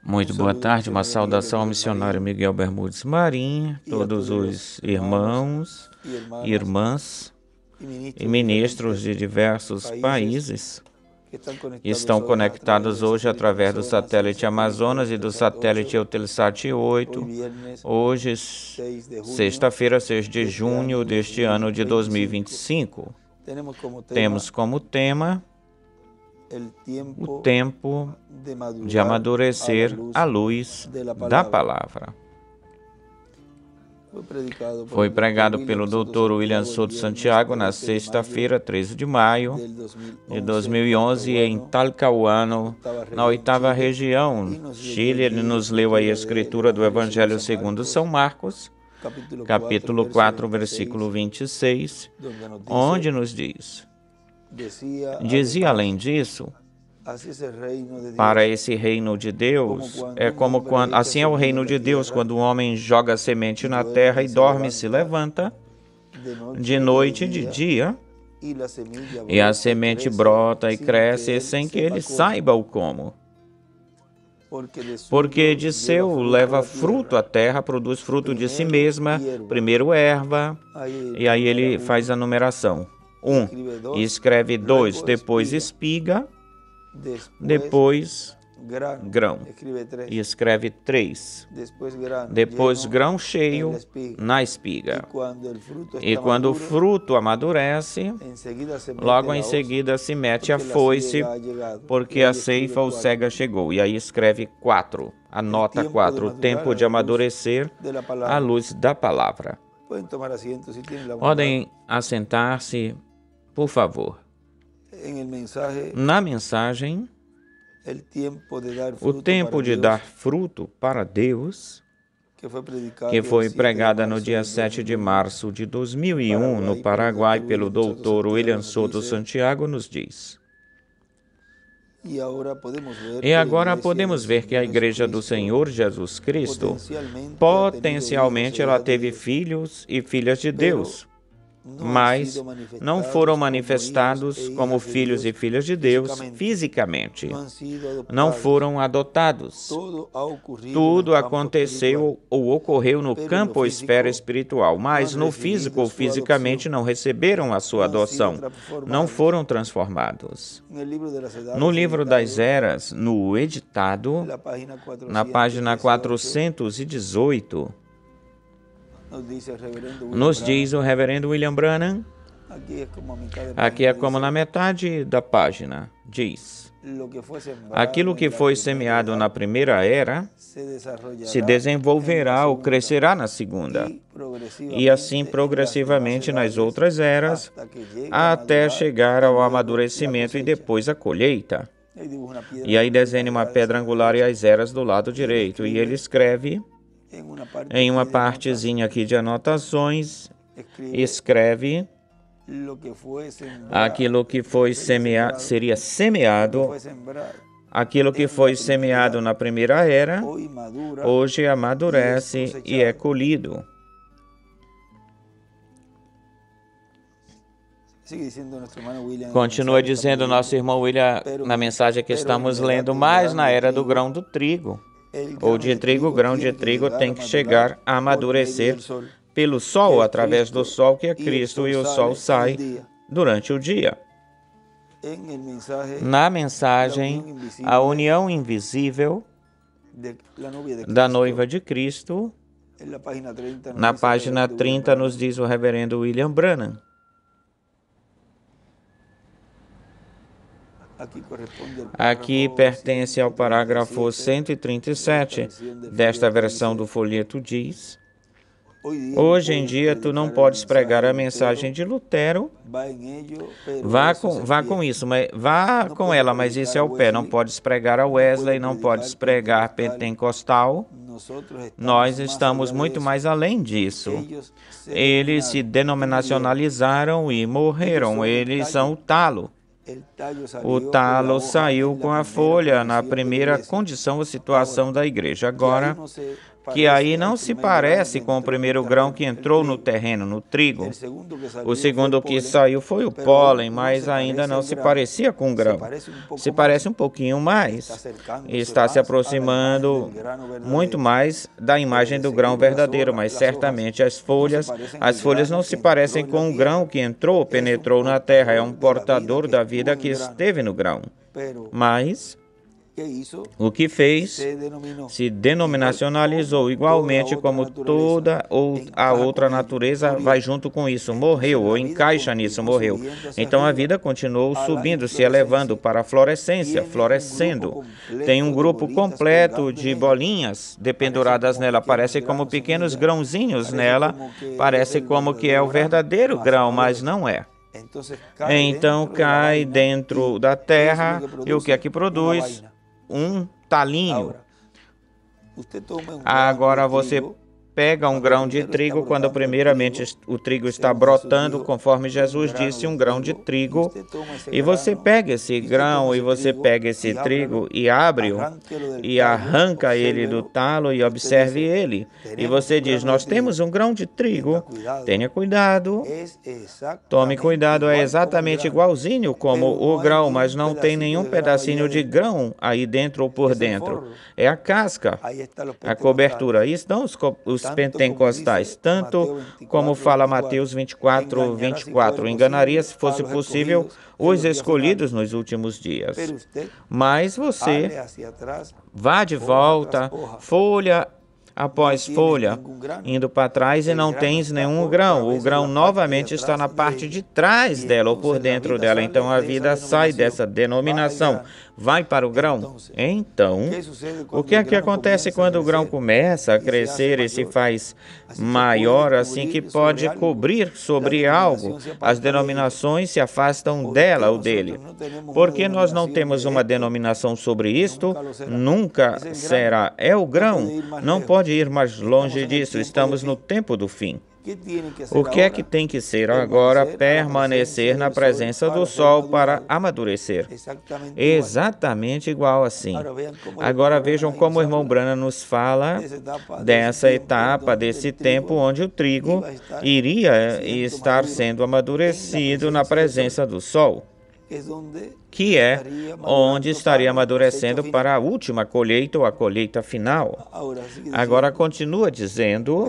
Muito boa tarde, uma saudação ao missionário Miguel Bermudes Marim, todos os irmãos e irmãs e ministros de diversos países que estão conectados hoje através do satélite Amazonas e do satélite Eutelsat 8. Hoje, sexta-feira, 6 de junho deste ano de 2025. Temos como tema o tempo de amadurecer à luz da palavra. Foi pregado pelo Dr. William Souto Santiago na sexta-feira, 13 de maio de 2011, em Talcahuano, na 8ª região, Chile. Ele nos leu a escritura do Evangelho segundo São Marcos, capítulo 4, versículo 26, onde nos diz: dizia além disso, para esse reino de Deus, assim é o reino de Deus, quando o homem joga a semente na terra e dorme e se levanta, de noite e de dia, e a semente brota e cresce sem que ele saiba o como. Porque de seu leva fruto a terra, produz fruto de si mesma, primeiro erva, e aí ele faz a numeração. 1, e escreve 2, depois espiga, depois grão, e escreve 3, depois grão cheio na espiga. E quando o fruto amadurece, logo em seguida se mete a foice, porque a ceifa ou cega chegou. E aí escreve 4, anota 4, o tempo de amadurecer à luz da palavra. Podem assentar-se, por favor. Na mensagem, o tempo de dar fruto para Deus, que foi pregada no dia 7 de março de 2001, no Paraguai, pelo Dr. William Souto Santiago, nos diz: e agora podemos ver que a Igreja do Senhor Jesus Cristo, potencialmente ela teve filhos e filhas de Deus, mas não foram manifestados como filhos e filhas de Deus fisicamente. Não foram adotados. Tudo aconteceu ou ocorreu no campo ou esfera espiritual, mas no físico ou fisicamente não receberam a sua adoção. Não foram transformados. No livro das Eras, no editado, na página 418, nos diz o reverendo William Branham, aqui é como na metade da página, diz: aquilo que foi semeado na primeira era se desenvolverá ou crescerá na segunda, e assim progressivamente nas outras eras, até chegar ao amadurecimento e depois à colheita. E aí desenha uma pedra angular e as eras do lado direito, e ele escreve em uma partezinha aqui de anotações, escreve aquilo que foi semeado, seria semeado, aquilo que foi semeado na primeira era, hoje amadurece e é colhido. Continua dizendo nosso irmão William na mensagem que estamos lendo, mas na era do grão do trigo, ou de trigo, o grão de trigo tem que chegar a amadurecer pelo sol, através do sol que é Cristo, e o sol sai durante o dia. Na mensagem, a união invisível da noiva de Cristo, na página 30, nos diz o reverendo William Branham: aqui pertence ao parágrafo 137 desta versão do folheto, diz: hoje em dia tu não podes pregar a mensagem de Lutero, vá com isso, mas vá com ela, mas isso é o pé. Não podes pregar a Wesley, não podes pregar pentecostal. Nós estamos muito mais além disso. Eles se denominacionalizaram e morreram. Eles são o talo. O talo saiu com a folha na primeira condição ou situação da igreja. Agora, que aí não se parece com o primeiro grão que entrou no terreno, no trigo. O segundo que saiu foi o pólen, mas ainda não se parecia com o grão. Se parece um pouquinho mais. Está se aproximando muito mais da imagem do grão verdadeiro, mas certamente as folhas não se parecem com o grão que entrou, penetrou na terra. É um portador da vida que esteve no grão. Mas o que fez se denominacionalizou igualmente como toda a outra natureza vai junto com isso, morreu ou encaixa nisso, morreu. Então a vida continuou subindo, se elevando para a florescência, florescendo. Tem um grupo completo de bolinhas dependuradas nela, parece como pequenos grãozinhos nela, parece como que é o verdadeiro grão, mas não é. Então cai dentro da terra e o que é que produz? Um talinho. Agora você pega um grão de trigo, quando primeiramente o trigo está brotando, conforme Jesus disse, um grão de trigo, e você pega esse grão, e você pega esse trigo e abre-o, e arranca ele do talo e observe ele. E você diz, nós temos um grão de trigo, tenha cuidado, tome cuidado, é exatamente igualzinho como o grão, mas não tem nenhum pedacinho de grão aí dentro ou por dentro. É a casca, a cobertura. Aí estão os pentecostais, tanto como fala Mateus 24, 24. Enganaria, se fosse possível, os escolhidos nos últimos dias. Mas você vá de volta, folha após folha, indo para trás e não tens nenhum grão. O grão novamente está na parte de trás dela ou por dentro dela. Então a vida sai dessa denominação, vai para o grão. Então, o que é que acontece quando o grão começa a crescer e se faz maior, assim que pode cobrir sobre algo? As denominações se afastam dela ou dele. Porque nós não temos uma denominação sobre isto, nunca será. É o grão, não pode ir mais longe disso, estamos no tempo do fim. O que é que tem que ser agora? Permanecer na presença do sol para amadurecer. Exatamente igual assim. Agora vejam como o irmão Branham nos fala dessa etapa, desse tempo onde o trigo iria estar sendo amadurecido na presença do sol, que é onde estaria amadurecendo para a última colheita ou a colheita final. Agora continua dizendo,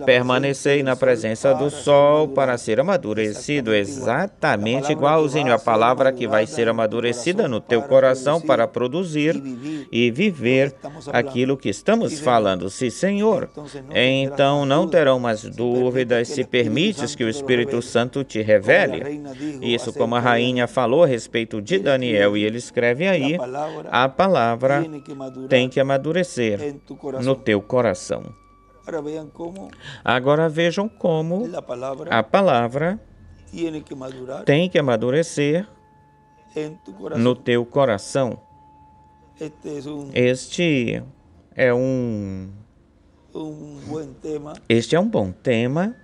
permanecei na presença do sol para ser amadurecido, exatamente igualzinho a palavra que vai ser amadurecida no teu coração para produzir e viver aquilo que estamos falando. Sim, Senhor. Então não terão mais dúvidas se permites que o Espírito Santo te revele. Isso como a rainha falou a respeito de Daniel, e ele escreve aí, a palavra tem que amadurecer no teu coração. Agora vejam como a palavra tem que amadurecer no teu coração. Este é um bom tema.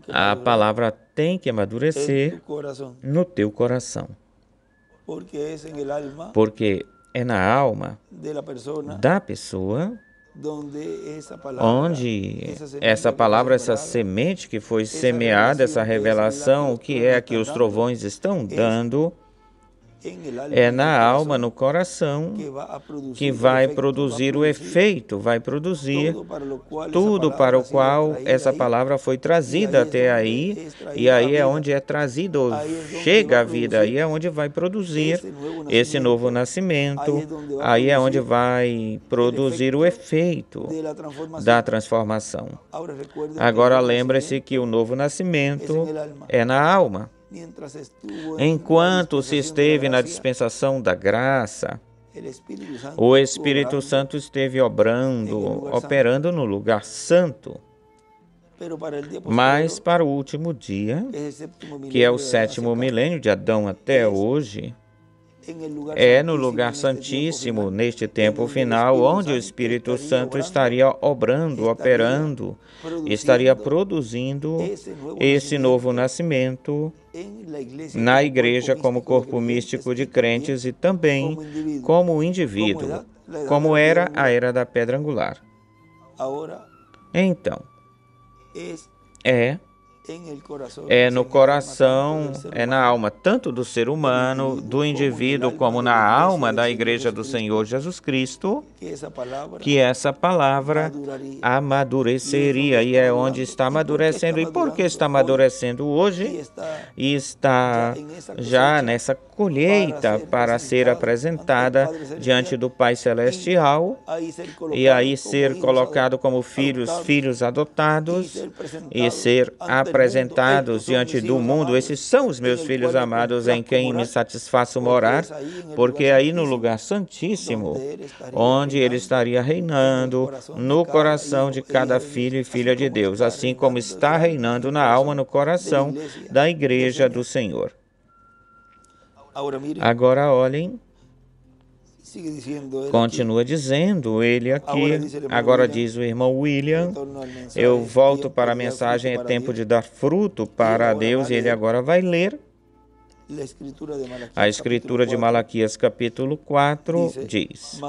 A palavra tem que amadurecer no teu coração. Porque é na alma da pessoa onde essa palavra, essa semente que foi semeada, essa revelação, o que é que os trovões estão dando, é na alma, no coração, que vai produzir o efeito, vai produzir tudo para o qual essa palavra foi trazida até aí, e aí é onde é trazido, chega a vida, aí é onde vai produzir esse novo nascimento, aí é onde vai produzir o efeito da transformação. Agora lembre-se que o novo nascimento é na alma. Enquanto se esteve na dispensação da graça, o Espírito Santo esteve operando no lugar santo. Mas para o último dia, que é o sétimo milênio de Adão até hoje, É no lugar santíssimo, neste tempo final, onde o Espírito Santo estaria obrando, operando, estaria produzindo esse novo nascimento na igreja como corpo místico de crentes e também como indivíduo, como era a era da pedra angular. Então, é no coração, é na alma, tanto do ser humano, do indivíduo, como na alma da igreja do Senhor Jesus Cristo, que essa palavra amadureceria, e é onde está amadurecendo. E por que está amadurecendo hoje? E está já nessa colheita para ser apresentada diante do Pai Celestial, e aí ser colocado como filhos adotados, e ser apresentados diante do mundo. Esses são os meus filhos amados, em quem me satisfaço morar, porque aí no lugar santíssimo, onde ele estaria reinando no coração de cada filho e filha de Deus, assim como está reinando na alma, no coração da igreja do Senhor. Agora olhem, continua dizendo ele aqui, agora diz o irmão William, eu volto para a mensagem, é tempo de dar fruto para Deus, e ele agora vai ler a escritura de Malaquias capítulo 4 diz: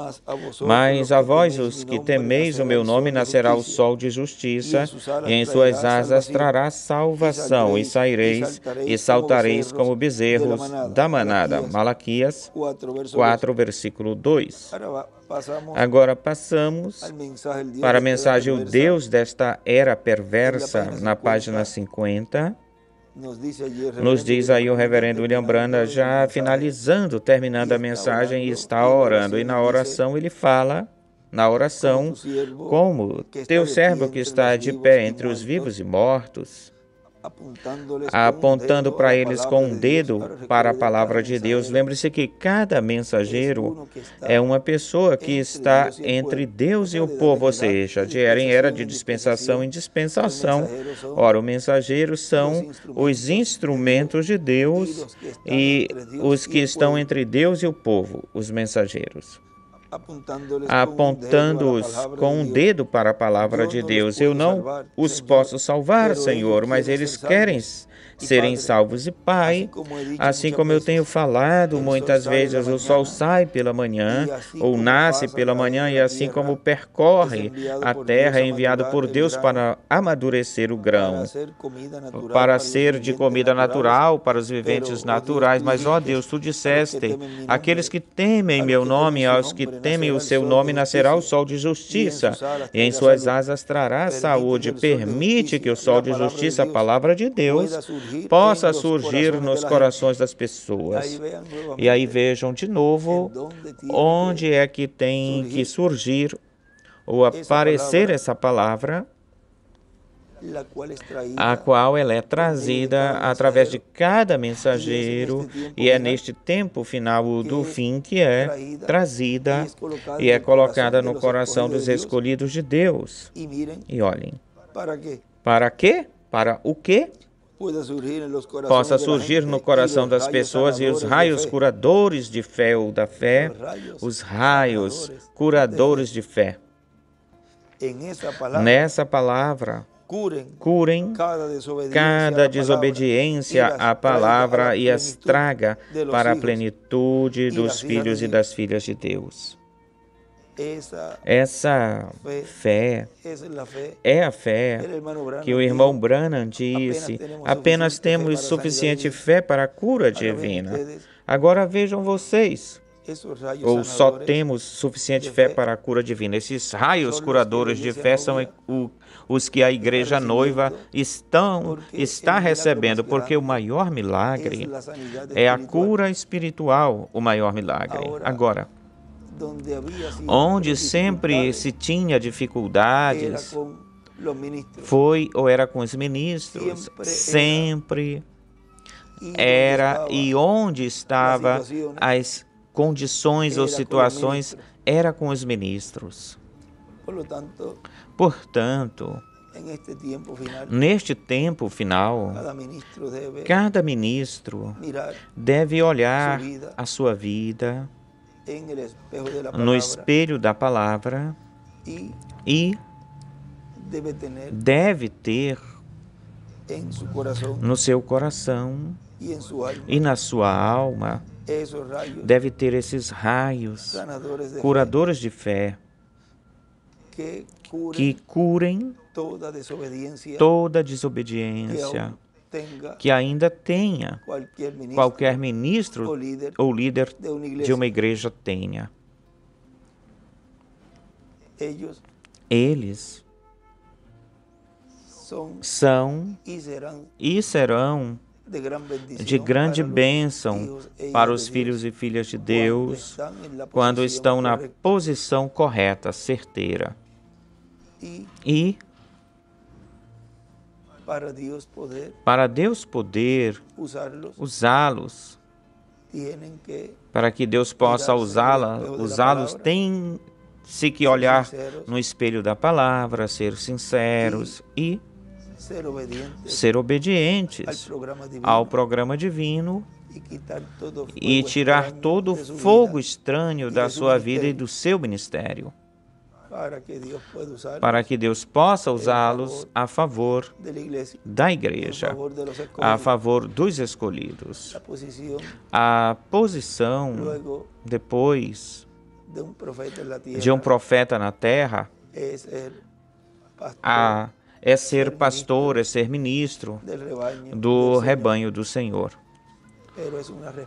Mas a vós, os que temeis o meu nome, nascerá o sol de justiça, e em suas asas trará salvação, e saireis e saltareis como bezerros da manada. Malaquias 4, versículo 2. Agora passamos para a mensagem O Deus desta era perversa, na página 50. Nos diz aí o reverendo William Branham, já finalizando, terminando a mensagem, e está orando. E na oração ele fala, como teu servo que está de pé entre os vivos e mortos, apontando para eles com um dedo para a palavra de Deus. Lembre-se que cada mensageiro é uma pessoa que está entre Deus e o povo, ou seja, de era em era, de dispensação em dispensação. Ora, os mensageiros são os instrumentos de Deus, e os que estão entre Deus e o povo, os mensageiros, apontando-os com um dedo para a palavra de Deus. Eu não os posso salvar, Senhor, mas eles querem serem salvos. E Pai, assim como eu tenho falado muitas vezes, o sol sai pela manhã, ou nasce pela manhã, e assim como percorre a terra, é enviado por Deus para amadurecer o grão, para ser de comida natural para os viventes naturais. Mas, ó Deus, Tu disseste, aqueles que temem meu nome, aos que temem o seu nome, nascerá o sol de justiça, e em suas asas trará saúde. Permite que o sol de justiça, a palavra de Deus, possa surgir nos corações das pessoas. E aí vejam de novo onde é que tem que surgir ou aparecer essa palavra, a qual ela é trazida através de cada mensageiro, e é neste tempo final do fim que é trazida e é colocada no coração dos escolhidos de Deus. E olhem, para quê? Para o quê? Possa surgir no coração das pessoas, e os raios curadores de fé ou da fé, os raios curadores de fé. Nessa palavra, curem cada desobediência à palavra e as traga para a plenitude dos filhos e das filhas de Deus. Essa fé é a fé que o irmão Branham disse, apenas temos suficiente fé para a cura divina. Agora vejam vocês, ou só temos suficiente fé para a cura divina. Esses raios curadores de fé são os que a igreja noiva está recebendo, porque o maior milagre é a cura espiritual, o maior milagre. Agora, onde sempre se tinha dificuldades, foi ou era com os ministros, sempre era, e onde estava as condições ou situações, era com os ministros. Portanto, Neste tempo final, cada ministro deve olhar a sua vida no espelho da palavra e deve ter no seu coração e na sua alma, deve ter esses raios curadores de fé que curem toda desobediência que ainda tenha qualquer ministro ou líder de uma igreja tenha. Eles são e serão de grande bênção para os filhos e filhas de Deus quando estão na posição correta, certeira. E para Deus poder usá-los, para que Deus possa usá-los, tem-se que olhar no espelho da palavra, ser sinceros e ser obedientes ao programa divino e tirar todo o fogo estranho da sua vida e do seu ministério, para que Deus possa usá-los a favor da igreja, a favor dos escolhidos. A posição, depois de um profeta na terra, é ser pastor, é ser ministro do rebanho do Senhor.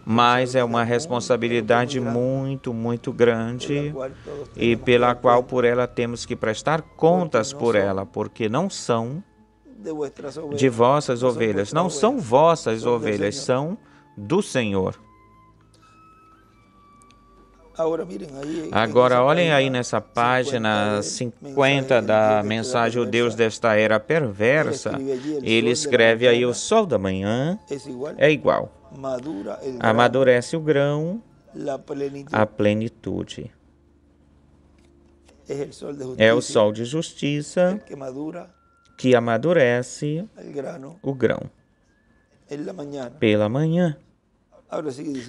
Mas é uma responsabilidade muito, muito grande e pela qual por ela temos que prestar contas por ela, porque não são de vossas ovelhas, não são vossas ovelhas, são do Senhor. Agora, olhem aí nessa página 50 da mensagem O Deus desta Era Perversa. Ele escreve aí: o sol da manhã é igual. Amadurece o grão, a plenitude. É o sol de justiça que amadurece o grão pela manhã.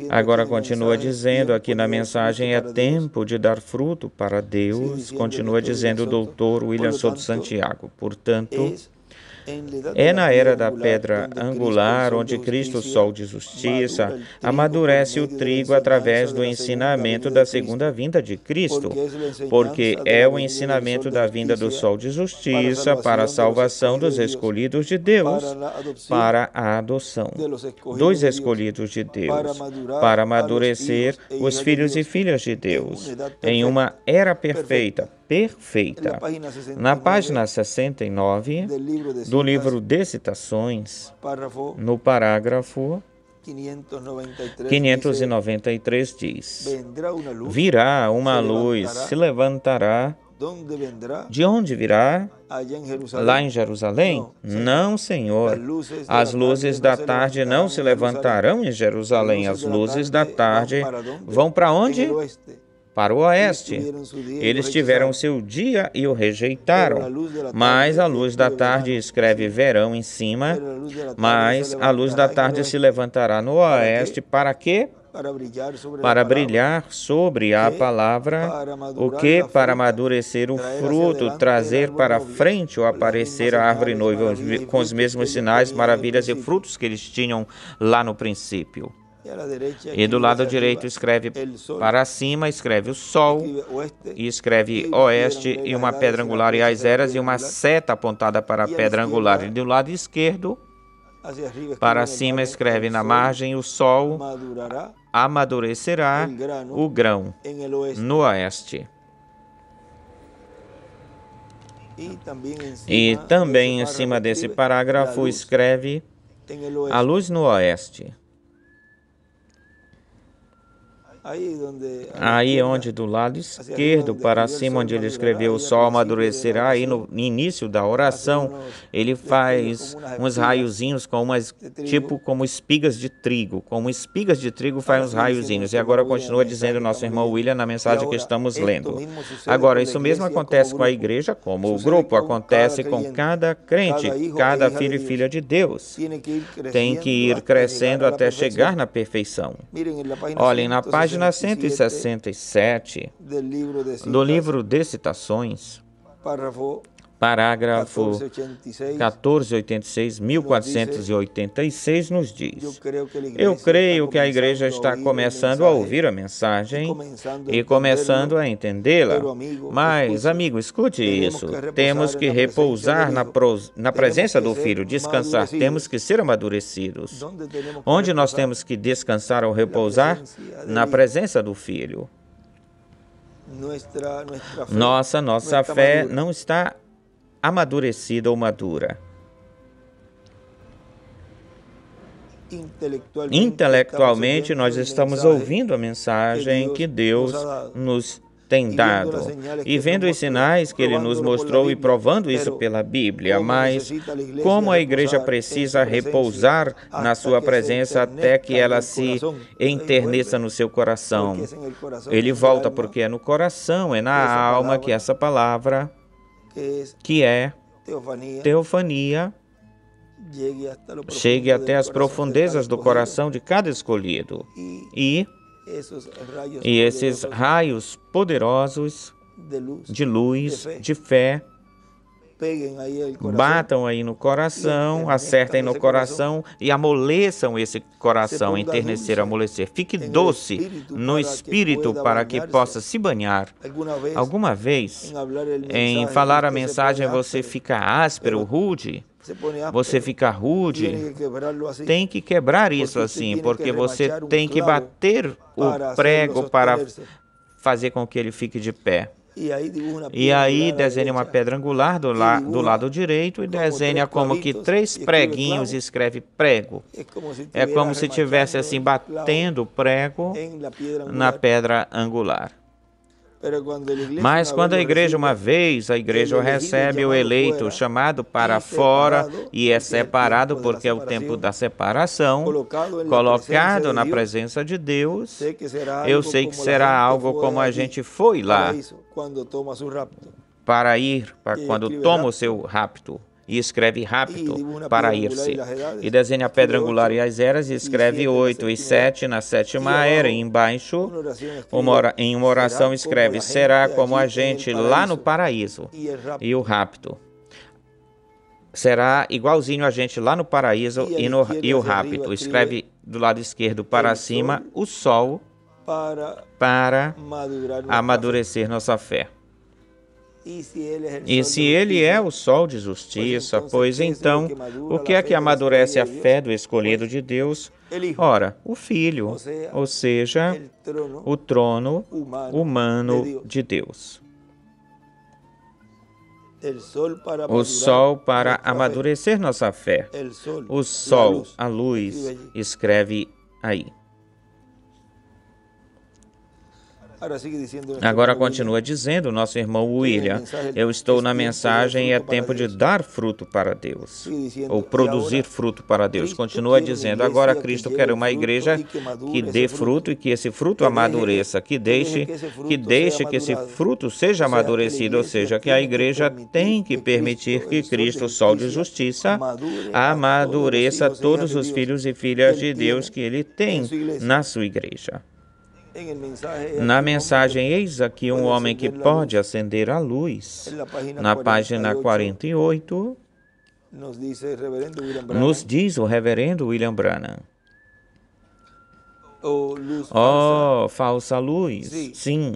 Agora continua dizendo aqui na mensagem: é tempo de dar fruto para Deus, continua dizendo o doutor William Souto Santiago. Portanto, é na era da pedra angular, onde Cristo, o sol de justiça, amadurece o trigo através do ensinamento da segunda vinda de Cristo, porque é o ensinamento da vinda do sol de justiça para a salvação dos escolhidos de Deus, para a adoção dos escolhidos de Deus, para amadurecer os filhos e filhas de Deus em uma era perfeita. Na página 69 do livro de Citações, no parágrafo 593 diz: virá uma luz, se levantará. De onde virá? Lá em Jerusalém? Não, Senhor. As luzes da tarde não se levantarão em Jerusalém. As luzes da tarde vão para onde? Para o oeste. Eles tiveram seu dia e o rejeitaram. Mas a luz da tarde, escreve verão em cima, mas a luz da tarde se levantará no oeste. Para quê? Para brilhar sobre a palavra, o que? Para amadurecer o fruto, trazer para frente ou aparecer a árvore noiva com os mesmos sinais, maravilhas e frutos que eles tinham lá no princípio. E do lado direito escreve para cima, escreve o sol, e escreve oeste, e uma pedra angular e as eras, e uma seta apontada para a pedra angular. E do lado esquerdo, para cima, escreve na margem, o sol amadurecerá o grão no oeste. E também em cima desse parágrafo escreve a luz no oeste. Aí onde do lado esquerdo para cima, onde ele escreveu o sol amadurecerá, aí no início da oração, ele faz uns raiozinhos com tipo como espigas de trigo. Como espigas de trigo faz uns raiozinhos. E agora continua dizendo o nosso irmão William na mensagem que estamos lendo. Agora, isso mesmo acontece com a igreja como o grupo, acontece com cada crente, cada filho e filha de Deus. Tem que ir crescendo até chegar na perfeição. Olhem, na página 167 do livro de Citações, parágrafo 1486, 1486 nos diz: eu creio que a igreja está começando a ouvir a mensagem e começando a entendê-la. Mas, amigo, escute isso. Temos que repousar na presença do Filho, descansar. Temos que ser amadurecidos. Onde nós temos que descansar ou repousar? Na presença do Filho. Nossa fé não está amadurecida ou madura. Intelectualmente, nós estamos ouvindo a mensagem que Deus nos tem dado e vendo os sinais que Ele nos mostrou e provando isso pela Bíblia, mas como a igreja precisa repousar na sua presença até que ela se enterneça no seu coração. Ele volta porque é no coração, é na alma que essa palavra, que é teofania, chegue até as profundezas do coração de cada escolhido. E esses raios poderosos de luz, de fé, batam aí no coração, acertem no coração e amoleçam esse coração, enternecer, amolecer. Fique doce no espírito para que possa se banhar. Alguma vez, em falar a mensagem, você fica áspero, rude? Você fica rude? Tem que quebrar isso assim, porque você tem que bater o prego para fazer com que ele fique de pé. E aí desenha uma pedra angular do lado direito e desenha como que 3 preguinhos e escreve prego. É como se estivesse assim batendo o prego na pedra angular. Mas quando a igreja o recebe o eleito chamado para fora e é separado porque é o tempo da separação, colocado na presença de Deus, eu sei que será algo como a gente foi lá para ir, quando toma o seu rapto. E escreve rapto para ir-se. E desenha a pedra angular e as eras e escreve 8 e 7 na 7ª era. E embaixo, em uma oração, escreve: será como a gente lá no paraíso. E o rapto. Será igualzinho a gente lá no paraíso e o rapto. Escreve do lado esquerdo para cima o sol para amadurecer nossa fé. E se ele é o sol de justiça, pois então, o que é que amadurece a fé do escolhido de Deus? Ora, o Filho, ou seja, o trono humano de Deus. O sol para amadurecer nossa fé. O sol, a luz, escreve aí. Agora continua dizendo o nosso irmão William: eu estou na mensagem e é tempo de dar fruto para Deus, ou produzir fruto para Deus. Continua dizendo: agora Cristo quer uma igreja que dê fruto e que esse fruto amadureça, que deixe que esse fruto seja amadurecido, ou seja, que a igreja tem que permitir que Cristo, o sol de justiça, amadureça todos os filhos e filhas de Deus que Ele tem na sua igreja. Na mensagem, eis aqui um homem que pode acender a luz. Na página 48, nos diz o reverendo William Branham: oh, falsa luz, sim,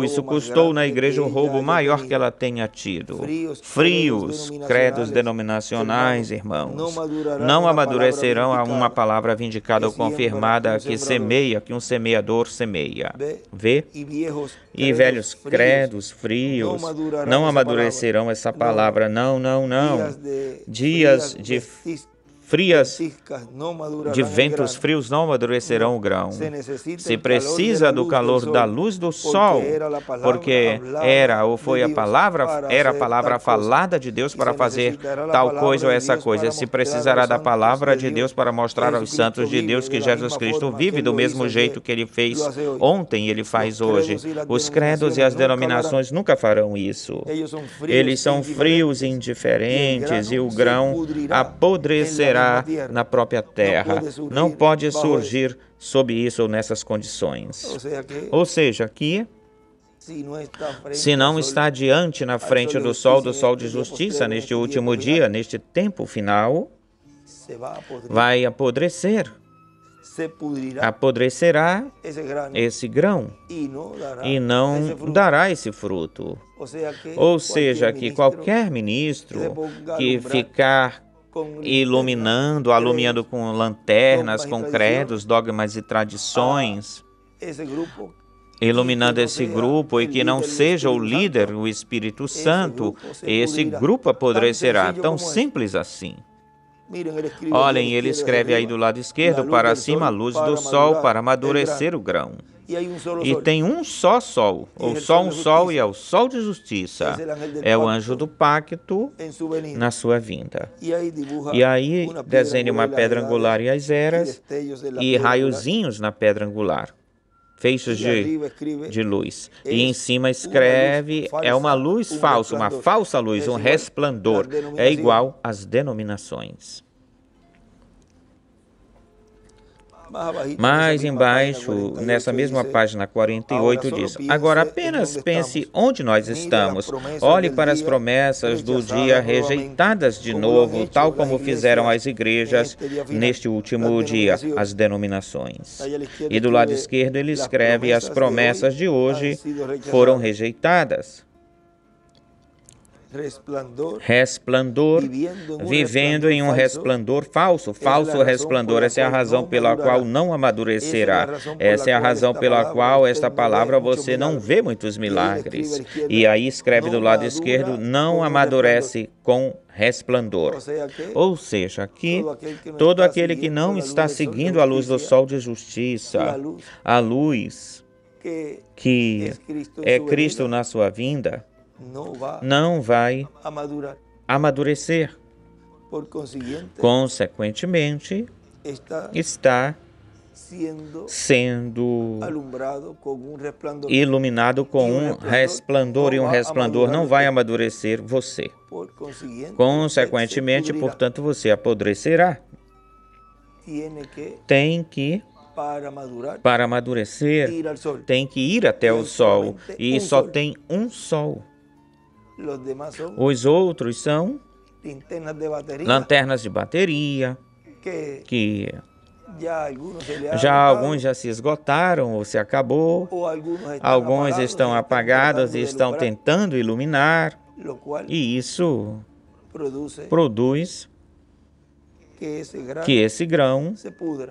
isso custou na igreja o roubo maior que ela tenha tido. Frios, credos denominacionais, irmãos, não amadurecerão a uma palavra vindicada ou confirmada que semeia, que um semeador semeia. Vê? E velhos credos frios não amadurecerão essa palavra, não. Dias de frias, de ventos frios não amadurecerão o grão. Se precisa do calor da luz do sol, porque era ou foi a palavra falada de Deus para fazer tal coisa ou essa coisa. Se precisará da palavra de Deus para mostrar aos santos de Deus que Jesus Cristo vive do mesmo jeito que ele fez ontem, ele faz hoje. Os credos e as denominações nunca farão isso. Eles são frios e indiferentes, e o grão apodrecerá na própria terra. Não pode surgir sob isso ou nessas condições. Ou seja, aqui, se não está diante na frente do sol de justiça, neste último dia, neste tempo final, vai apodrecer. Apodrecerá esse grão e não dará esse fruto. Ou seja, que qualquer ministro que ficar alumiando com lanternas, com credos, dogmas e tradições, iluminando esse grupo, e que não seja o líder, o Espírito Santo, esse grupo apodrecerá. Tão simples assim. Olhem, ele escreve aí do lado esquerdo, para cima a luz do sol para amadurecer o grão. E tem um só sol, ou só um sol, e é o sol de justiça. É o anjo do pacto na sua vinda. E aí desenha uma pedra angular e as eras, e raiozinhos na pedra angular, feixes de luz. E em cima escreve, é uma luz falsa, uma falsa luz, um resplandor. É igual às denominações. Mais embaixo, nessa mesma página 48, diz: agora apenas pense onde nós estamos. Olhe para as promessas do dia rejeitadas de novo, tal como fizeram as igrejas neste último dia, as denominações. E do lado esquerdo ele escreve: as promessas de hoje foram rejeitadas. Resplandor, vivendo em um resplandor falso, falso resplandor. Essa é a razão pela qual não amadurecerá. Essa é a razão pela qual esta palavra você não vê muitos milagres. E aí escreve do lado esquerdo: não amadurece com resplandor. Ou seja, aqui, todo aquele que não está seguindo a luz do sol de justiça, a luz que é Cristo na sua vinda, não vai amadurecer. Consequentemente, está sendo iluminado com um resplandor, e um resplandor não vai amadurecer você. Consequentemente, portanto, você apodrecerá. Tem que, para amadurecer, tem que ir até o sol, e só tem um sol. Os outros são lanternas de bateria, que já alguns já se esgotaram ou se acabou, alguns estão apagados e estão tentando iluminar, e isso produz que esse grão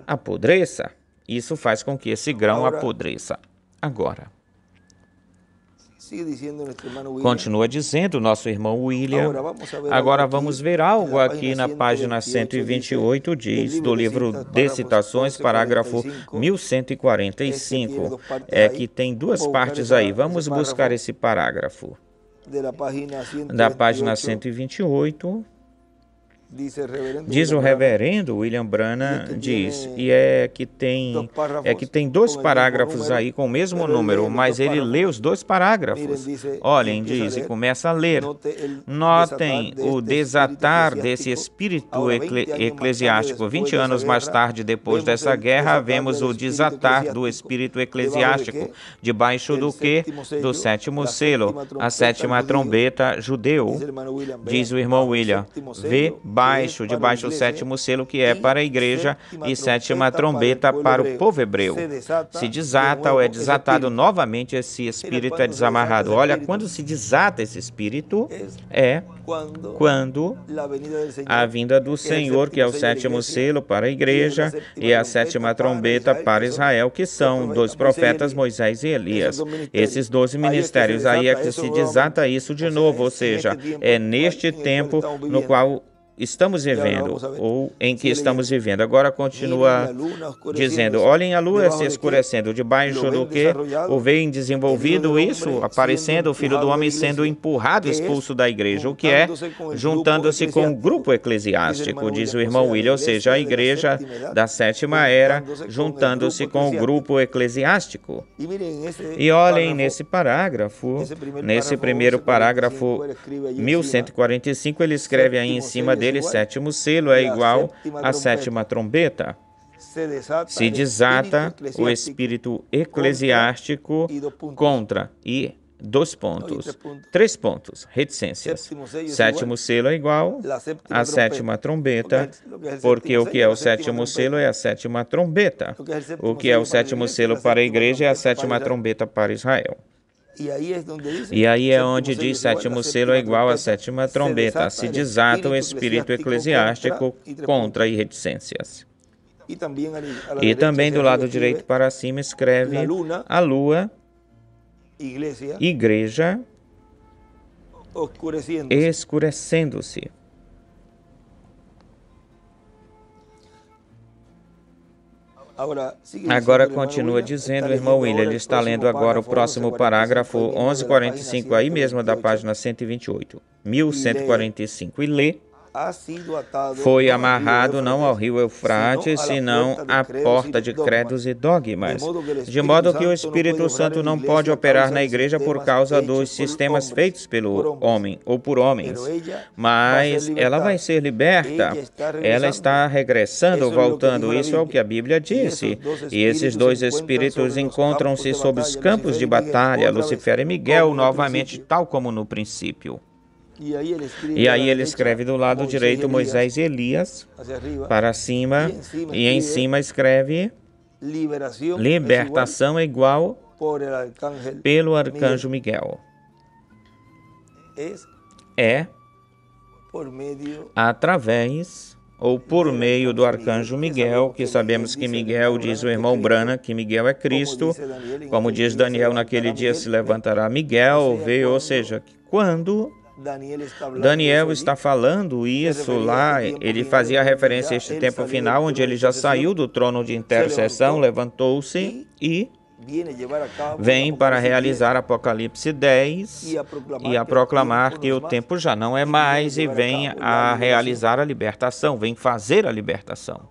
apodreça. Isso faz com que esse grão apodreça. Continua dizendo nosso irmão William. Agora vamos ver algo aqui na página 128, diz, do livro de citações, parágrafo 1145. É que tem duas partes aí. Vamos buscar esse parágrafo. Da página 128. Diz o reverendo William Branham, diz, e é que tem dois parágrafos aí com o mesmo número, mas ele lê os dois parágrafos. Olhem, diz, e começa a ler. Notem o desatar desse espírito eclesiástico. 20 anos mais tarde, depois dessa guerra, vemos o desatar do espírito eclesiástico, debaixo do quê? Do sétimo selo, a sétima trombeta judeu. Diz o irmão William, debaixo do sétimo selo, que é para a igreja, e sétima trombeta para o povo hebreu. Se desata ou é desatado novamente, esse espírito é desamarrado. Olha, quando se desata esse espírito, é quando a vinda do Senhor, que é o sétimo selo para a igreja, e a sétima trombeta para Israel, que são dois profetas, Moisés e Elias. Esses 12 ministérios, aí é que se desata isso de novo, ou seja, é neste tempo no qual estamos vivendo, ou em que estamos vivendo. Agora continua dizendo, olhem a lua se escurecendo, debaixo do que o veem desenvolvido isso, aparecendo o Filho do Homem sendo empurrado, expulso da igreja, o que é? Juntando-se com o grupo eclesiástico, diz o irmão William, ou seja, a igreja da sétima era, juntando-se com o grupo eclesiástico. E olhem nesse parágrafo, nesse primeiro parágrafo 1145, ele escreve aí em cima dele, sétimo selo é igual à sétima trombeta. Se desata o espírito eclesiástico contra e 2 pontos, 3 pontos, reticências. Sétimo selo é igual à sétima trombeta, porque o que é o sétimo selo é a sétima trombeta. O que é o sétimo selo para a igreja é a sétima trombeta para Israel. E aí é onde diz sétimo selo é igual à sétima trombeta. Se desata o espírito eclesiástico contra e reticências. E também do lado direito para cima escreve a lua, igreja, escurecendo-se. Agora continua dizendo o irmão William, ele está lendo agora o próximo parágrafo 1145, aí mesmo da página 128, 1145, e lê: foi amarrado não ao rio Eufrates, senão à porta de credos e dogmas, de modo que o Espírito Santo não pode operar na igreja por causa dos sistemas feitos pelo homem ou por homens, mas ela vai ser liberta, ela está regressando, voltando, isso é o que a Bíblia disse, e esses 2 espíritos encontram-se sob os campos de batalha, Lucifer e Miguel, novamente, tal como no princípio. E aí ele escreve do lado direito Moisés e Elias para cima, e em cima escreve libertação é igual pelo arcanjo Miguel. É através ou por meio do arcanjo Miguel, que sabemos que Miguel, diz o irmão Branham, que Miguel é Cristo, como diz Daniel, naquele dia se levantará Miguel, veio, ou seja, quando Daniel está falando isso lá, ele fazia referência a este tempo final, onde ele já saiu do trono de intercessão, levantou-se e vem para realizar Apocalipse 10 e a proclamar que o tempo já não é mais e vem a realizar a libertação, vem fazer a libertação.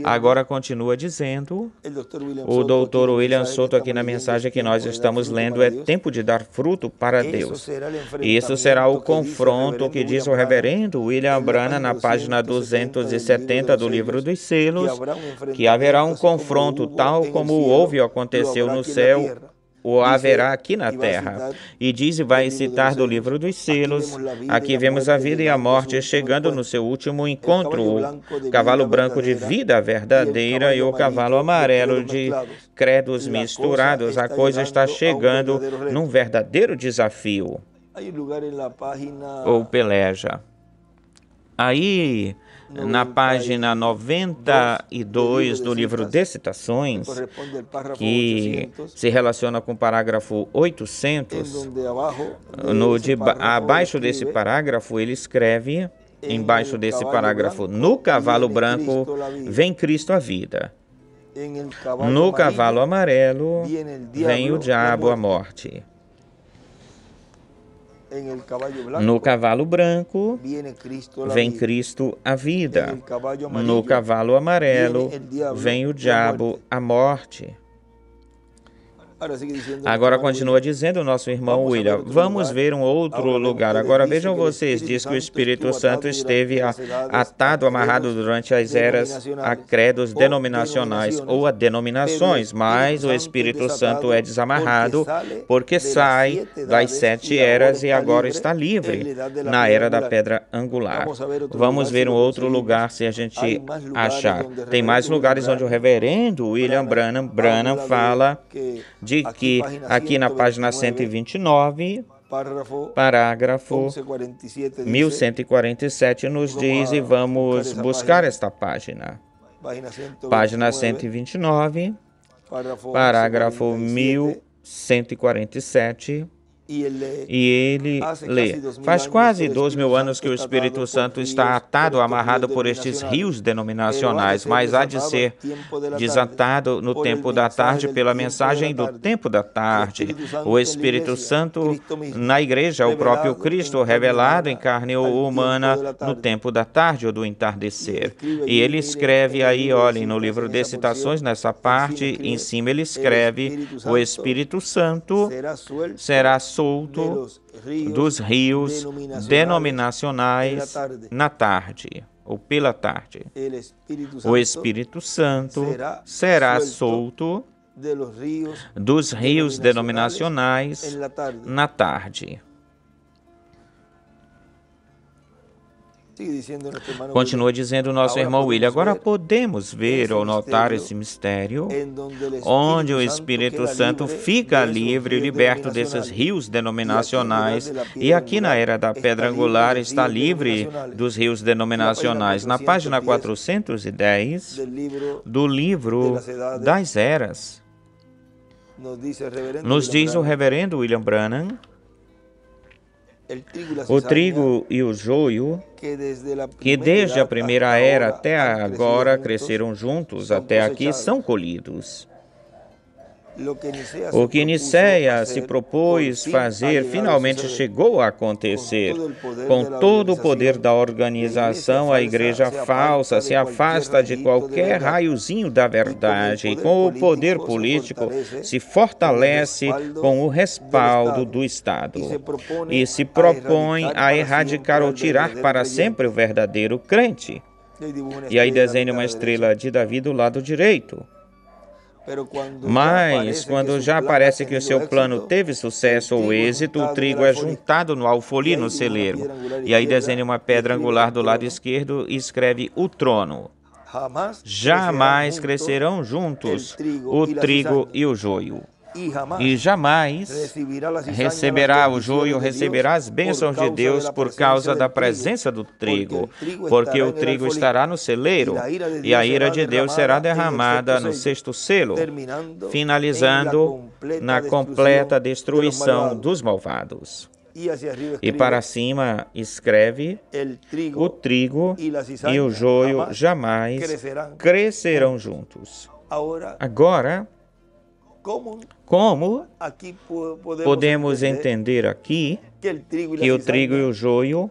Agora continua dizendo o Dr. William Soto aqui na mensagem que nós estamos lendo, é tempo de dar fruto para Deus. E isso será o confronto que diz o reverendo William Branham na página 270 do livro dos selos, que haverá um confronto tal como houve ou aconteceu no céu, ou haverá aqui na terra. E diz e vai citar do livro dos selos, aqui vemos a vida e a morte chegando no seu último encontro, o cavalo branco de vida verdadeira e o cavalo amarelo de credos misturados. A coisa está chegando num verdadeiro desafio, ou peleja. Aí, na página 92 do livro de citações, que se relaciona com o parágrafo 800, abaixo desse parágrafo ele escreve, embaixo desse parágrafo, no cavalo branco vem Cristo a vida, no cavalo amarelo vem o diabo a morte. No cavalo branco vem Cristo a vida, no cavalo amarelo vem o diabo a morte. Agora continua dizendo o nosso irmão William, vamos ver um outro lugar. Agora vejam vocês, diz que o Espírito Santo esteve atado, amarrado durante as eras a credos denominacionais ou a denominações, mas o Espírito Santo é desamarrado porque sai das 7 eras e agora está livre na era da pedra angular. Vamos ver um outro lugar se a gente achar. Tem mais lugares onde o reverendo William Branham fala de que aqui na página 129, parágrafo 1147 nos diz, e vamos buscar esta página. Página 129, parágrafo 1147, E ele lê: faz quase 2000 anos que o Espírito Santo está atado, amarrado por estes rios denominacionais, mas há de ser desatado no tempo da tarde pela mensagem do tempo da tarde. O Espírito Santo na igreja, o próprio Cristo revelado em carne humana no tempo da tarde ou do entardecer. E ele escreve aí, olhem, no livro de Citações, nessa parte, em cima ele escreve: o Espírito Santo será solto dos rios denominacionais na tarde, ou pela tarde. O Espírito Santo será solto dos rios denominacionais na tarde. Continua dizendo o nosso irmão William: agora podemos ver ou notar esse mistério, onde o Espírito Santo fica livre e liberto desses rios denominacionais, e aqui na era da pedra angular está livre dos rios denominacionais. Na página 410 do livro das Eras, nos diz o reverendo William Branham: o trigo e o joio, que desde a primeira era até agora cresceram juntos, até aqui são colhidos. O que Nicéia se propôs fazer finalmente chegou a acontecer. Com todo o poder da organização, a igreja falsa se afasta de qualquer raiozinho da verdade e com o poder político se fortalece com o respaldo do Estado e se propõe a erradicar ou tirar para sempre o verdadeiro crente. E aí desenha uma estrela de Davi do lado direito. Mas, quando já parece que o seu plano teve sucesso ou êxito, o trigo é juntado no alfolí, no celeiro. E aí desenha uma pedra angular do lado esquerdo e escreve: o trono. Jamais crescerão juntos o trigo e o joio. E jamais receberá o joio, receberá as bênçãos de Deus por causa da presença do trigo, porque o trigo estará no celeiro e a ira de Deus será derramada no sexto selo, finalizando na completa destruição dos malvados. E para cima escreve: o trigo e o joio jamais crescerão juntos. Agora, como podemos entender aqui que o trigo e o joio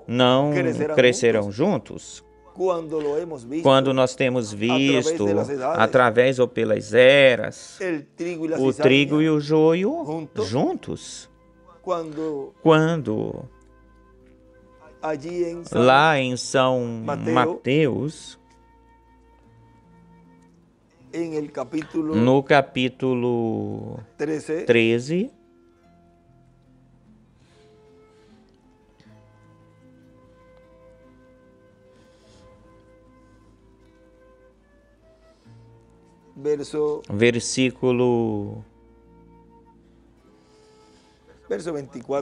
não crescerão juntos? Quando nós temos visto, através ou pelas eras, o trigo e o joio juntos. Quando lá em São Mateus, no capítulo 13,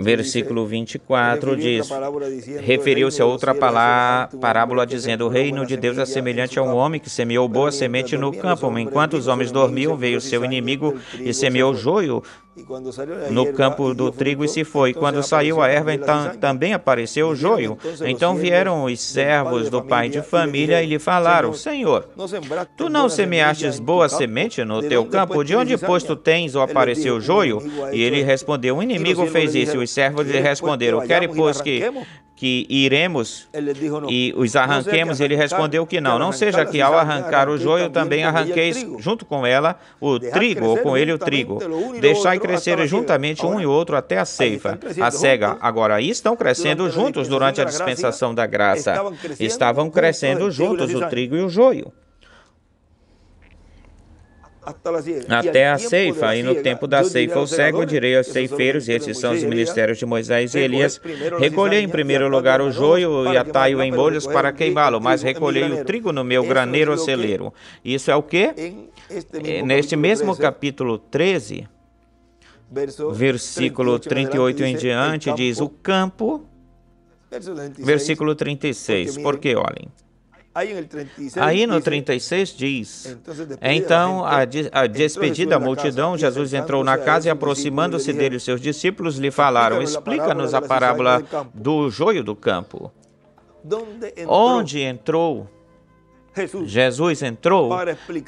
versículo 24 diz: referiu-se a outra parábola dizendo: o reino de Deus é semelhante a um homem que semeou boa semente no campo. Enquanto os homens dormiam, veio seu inimigo e semeou joio no campo do trigo e se foi. Quando saiu a erva, então também apareceu o joio. Então vieram os servos do pai de família e lhe falaram: Senhor, tu não semeastes boa semente no teu campo? De onde, pois, tu tens ou apareceu o joio? E ele respondeu: o inimigo fez isso. E os servos lhe responderam: querem, pois, que iremos e os arranquemos? Ele respondeu que não. Não seja que ao arrancar o joio também arranqueis junto com ela o trigo, ou com ele o trigo. Deixai crescer juntamente um e outro até a ceifa, a cega. Agora, aí estão crescendo juntos durante a dispensação da graça. Estavam crescendo juntos o trigo e o joio. Até a ceifa, e no tempo da ceifa o cego, direi aos ceifeiros, e esses são os ministérios de Moisés e Elias: recolhei em primeiro lugar o joio e atai-o em molhos para queimá-lo, mas recolhei o trigo no meu graneiro ou celeiro. Isso é o quê? Neste mesmo capítulo 13, versículo 38 em diante, diz: o campo, versículo 36, porque olhem, Aí no 36 diz: então, a despedida da multidão, Jesus entrou na casa e, aproximando-se dele, os seus discípulos lhe falaram: explica-nos a parábola do joio do campo. Onde entrou? Jesus entrou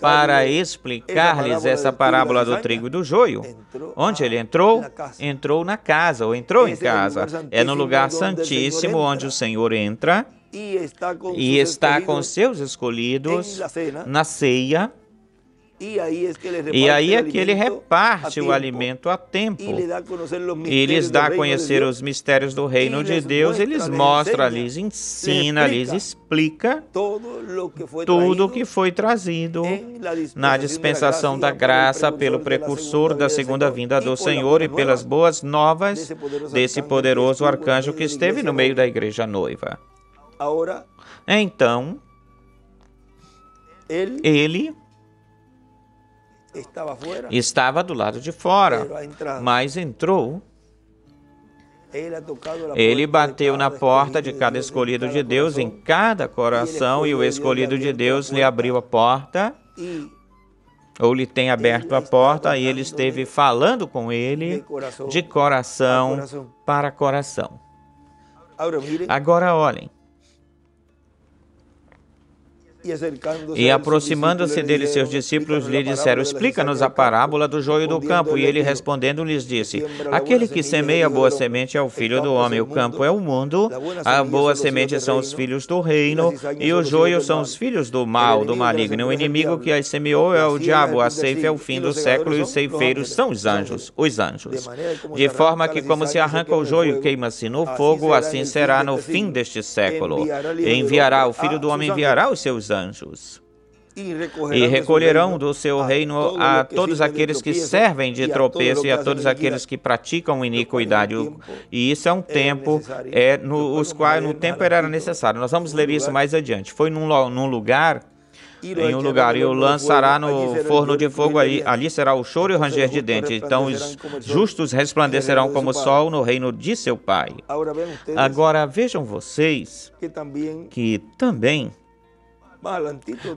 para explicar-lhes essa parábola do trigo e do joio. Onde ele entrou? Entrou na casa, ou entrou em casa. É no lugar santíssimo onde o Senhor entra e está com seus escolhidos na ceia. E aí é que ele reparte o alimento a tempo. E lhes dá a conhecer os mistérios do reino de Deus. Eles mostra, lhes ensina, lhes explica tudo o que foi trazido na dispensação da graça pelo precursor da segunda vinda do Senhor e pelas boas novas desse poderoso arcanjo que esteve no meio da igreja noiva. Então, ele estava do lado de fora, mas entrou. Ele bateu na porta de cada escolhido de Deus, em cada coração, e o escolhido de Deus lhe abriu a porta, ou lhe tem aberto a porta, e ele esteve falando com ele de coração para coração. Agora olhem. E aproximando-se dele, seus discípulos lhe disseram: explica-nos a parábola do joio do campo. E ele respondendo lhes disse: aquele que semeia a boa semente é o filho do homem, o campo é o mundo, a boa semente são os filhos do reino, e o joio são os filhos do mal, do maligno. O inimigo que as semeou é o diabo, a ceifa é o fim do século, e os ceifeiros são os anjos. De forma que, como se arranca o joio e queima-se no fogo, assim será no fim deste século. Enviará, o filho do homem enviará os seus anjos, e recolherão do seu reino a todos aqueles que servem de tropeço e a todos aqueles que praticam iniquidade. E isso é um tempo no tempo era necessário. Nós vamos ler isso mais adiante. Foi num lugar, e o lançará no forno de fogo, ali será o choro e o ranger de dentes. Então os justos resplandecerão como o sol no reino de seu Pai. Agora vejam vocês que também,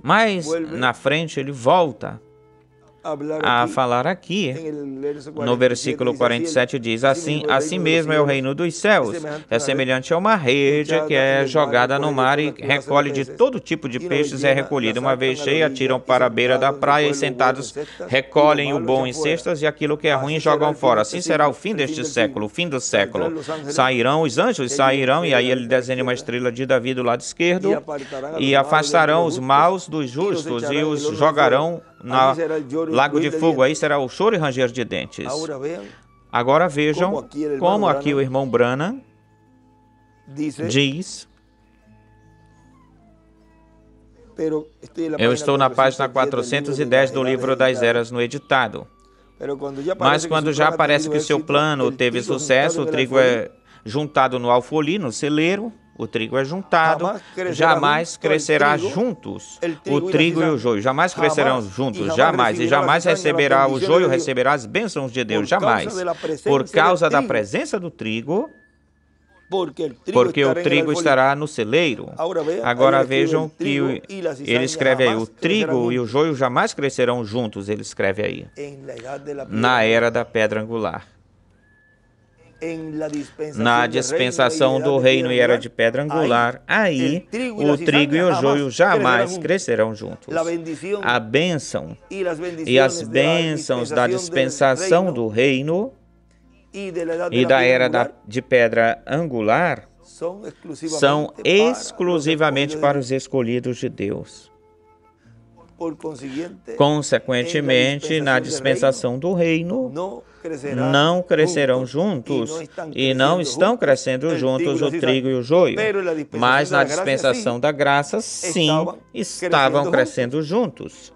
mas na frente ele volta a falar aqui, no versículo 47 diz: assim mesmo é o reino dos céus, é semelhante a uma rede que é jogada no mar e recolhe de todo tipo de peixes, é recolhida. Uma vez cheia, tiram para a beira da praia e sentados recolhem o bom em cestas e aquilo que é ruim jogam fora. Assim será o fim deste século, o fim do século. Sairão os anjos, e aí ele desenha uma estrela de Davi do lado esquerdo, e afastarão os maus dos justos e os jogarão no lago de fogo. Aí será o choro e ranger de dentes. Agora vejam como aqui o irmão Branham diz. Eu estou na página 410 do livro das Eras no editado. Mas quando já parece que seu plano teve sucesso, o trigo é juntado no alfolí, no celeiro. O trigo é juntado, jamais crescerá juntos. O trigo e o joio jamais crescerão juntos, jamais. E jamais receberá o joio, receberá as bênçãos de Deus, jamais. Por causa da presença do trigo, porque o trigo estará no celeiro. Agora vejam que ele escreve aí: o trigo e o joio jamais crescerão juntos, ele escreve aí. Na era da pedra angular. Na dispensação do reino e era de pedra angular, aí o trigo e o joio jamais crescerão juntos. A bênção e as bênçãos da dispensação do reino e da era de pedra angular são exclusivamente para os escolhidos de Deus. Consequentemente, na dispensação do reino, não crescerão juntos, e não estão crescendo juntos o trigo e o joio. Mas na dispensação da graça, sim, estavam crescendo juntos.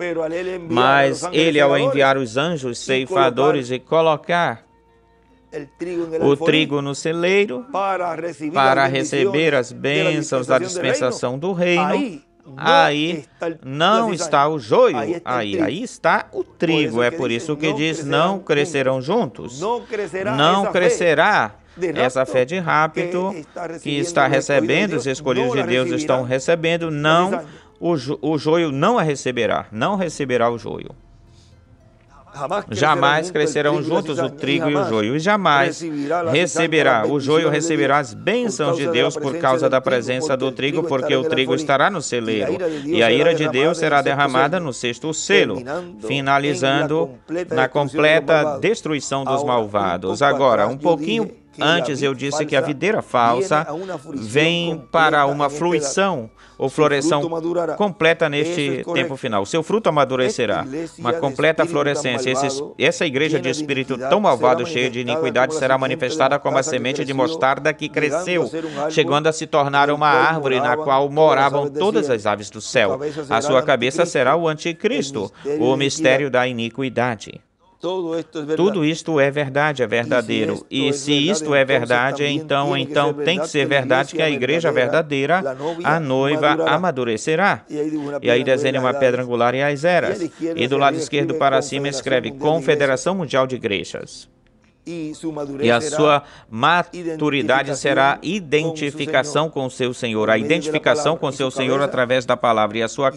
Mas ele, ao enviar os anjos ceifadores e colocar o trigo no celeiro para receber as bênçãos da dispensação do reino, aí não está o joio, aí está o trigo. É por isso que diz: não crescerão juntos. Não crescerá essa fé de rapto que está recebendo, os escolhidos de Deus estão recebendo, não o joio não a receberá, não receberá o joio. Jamais crescerão juntos o trigo e o joio, e jamais receberá, o joio receberá as bênçãos de Deus por causa da presença do trigo, porque o trigo estará no celeiro, e a ira de Deus será derramada no sexto selo, finalizando na completa destruição dos malvados. Agora, um pouquinho antes eu disse que a videira falsa vem para uma fruição ou floração completa neste tempo final. Seu fruto amadurecerá, uma completa florescência. Essa igreja de espírito tão malvado, cheia de iniquidade, será manifestada como a semente de mostarda que cresceu, chegando a se tornar uma árvore na qual moravam todas as aves do céu. A sua cabeça será o anticristo, o mistério da iniquidade. Tudo isto é verdade, é verdadeiro. E se isto é verdade, então tem que ser verdade que a igreja verdadeira, a noiva, amadurecerá. E aí desenha uma pedra angular e as eras. E do lado esquerdo para cima escreve Confederação Mundial de Igrejas. E a sua maturidade será identificação com o seu Senhor, a identificação com o seu Senhor através da palavra, e a sua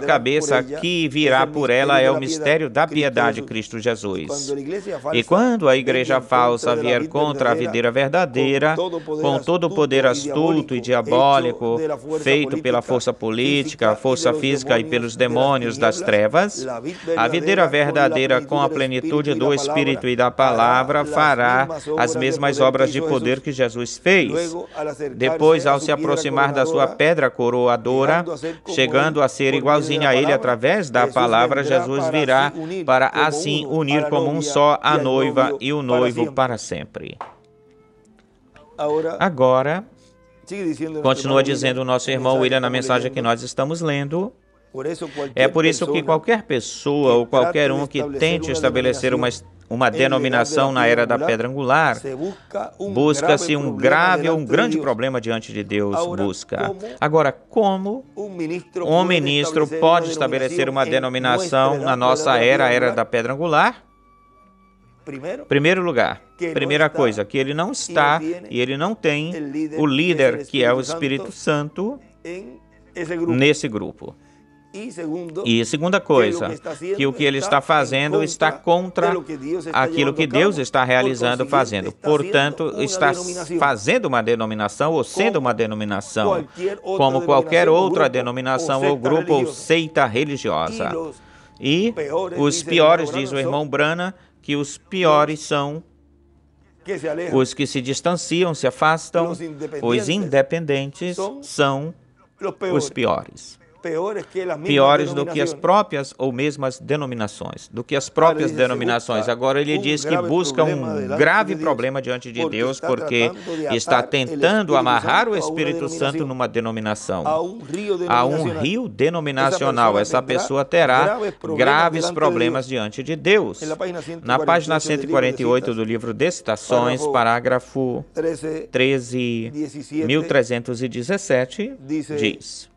cabeça que virá por ela é o mistério da piedade, Cristo Jesus. E quando a igreja falsa vier contra a videira verdadeira, com todo o poder astuto e diabólico, feito pela força política, força física e pelos demônios das trevas, a videira verdadeira com a plenitude do Espírito e da palavra fará as mesmas obras de poder que Jesus fez. Depois, ao se aproximar da sua pedra coroadora, chegando a ser igualzinho a ele através da palavra, Jesus virá para assim unir como um só a noiva e o noivo para sempre. Agora, continua dizendo o nosso irmão William na mensagem que nós estamos lendo, é por isso que qualquer pessoa ou qualquer um que tente estabelecer uma denominação na era da pedra angular, busca-se um grave ou um grande problema diante de Deus. Agora, como um ministro pode estabelecer uma denominação na nossa era, a era da pedra angular? Primeiro lugar, primeira coisa, que ele não está e ele não tem o líder, que é o Espírito Santo, nesse grupo. E segunda coisa, que o que ele está fazendo está contra aquilo que Deus está realizando, fazendo. Portanto, está fazendo uma denominação ou sendo uma denominação, como qualquer outra denominação ou grupo ou seita religiosa. E os piores, diz o irmão Branham, que os piores são os que se distanciam, se afastam, os independentes são os piores. Piores do que as próprias ou mesmas denominações, Agora ele diz que busca um grave problema diante de Deus porque está tentando amarrar o Espírito Santo numa denominação. Há um rio denominacional. Essa pessoa terá graves problemas diante de Deus. Na página 148 do livro de Citações, parágrafo 13.317, diz: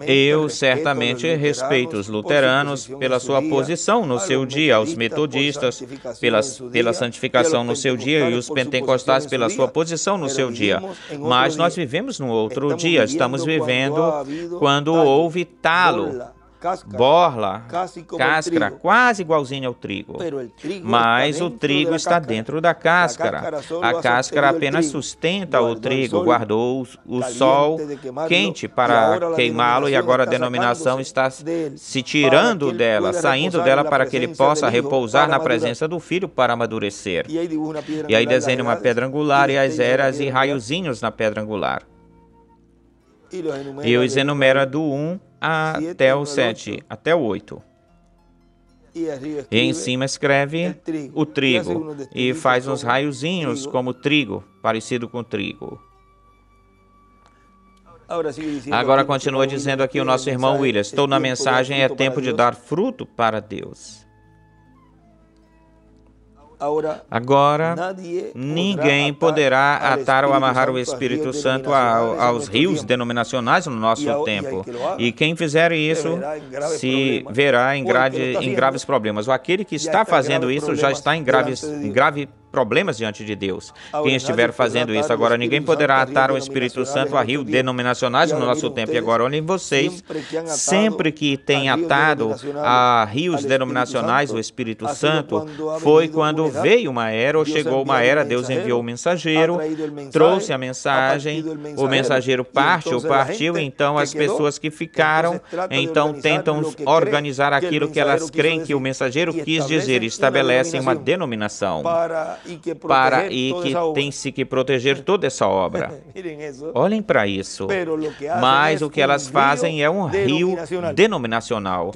eu certamente respeito os luteranos pela sua posição no seu dia, os metodistas pela santificação no seu dia e os pentecostais pela sua posição no seu dia. Mas nós vivemos num outro dia, estamos vivendo quando houve talo, borla, cáscara, quase igualzinho ao trigo. Mas o trigo está dentro da cáscara. A cáscara apenas sustenta o trigo, guardou o sol quente para queimá-lo e agora a denominação está se tirando dela, saindo dela para que ele possa repousar na presença do Filho para amadurecer. E aí desenha uma pedra angular e as eras e raiozinhos na pedra angular. E os enumera do 1 até o 7, até o 8. E em cima escreve o trigo e faz uns raiozinhos como trigo, parecido com trigo. Agora continua dizendo aqui o nosso irmão William: estou na mensagem, é tempo de dar fruto para Deus. Agora, ninguém poderá atar ou amarrar o Espírito Santo aos rios denominacionais no nosso tempo. E quem fizer isso se verá em graves problemas. Aquele que está fazendo isso já está em grave problemas diante de Deus. Quem estiver fazendo isso agora, ninguém poderá atar o Espírito Santo a rios denominacionais no nosso tempo. E agora, olhem vocês, sempre que tem atado a rios denominacionais o Espírito Santo, foi quando veio uma era ou chegou uma era, Deus enviou o mensageiro, trouxe a mensagem, o mensageiro parte ou partiu, então as pessoas que ficaram, então tentam organizar aquilo que elas creem que o mensageiro quis dizer, estabelecem uma denominação e que tem-se que proteger toda essa obra. Olhem para isso. Mas o que elas fazem é um rio denominacional,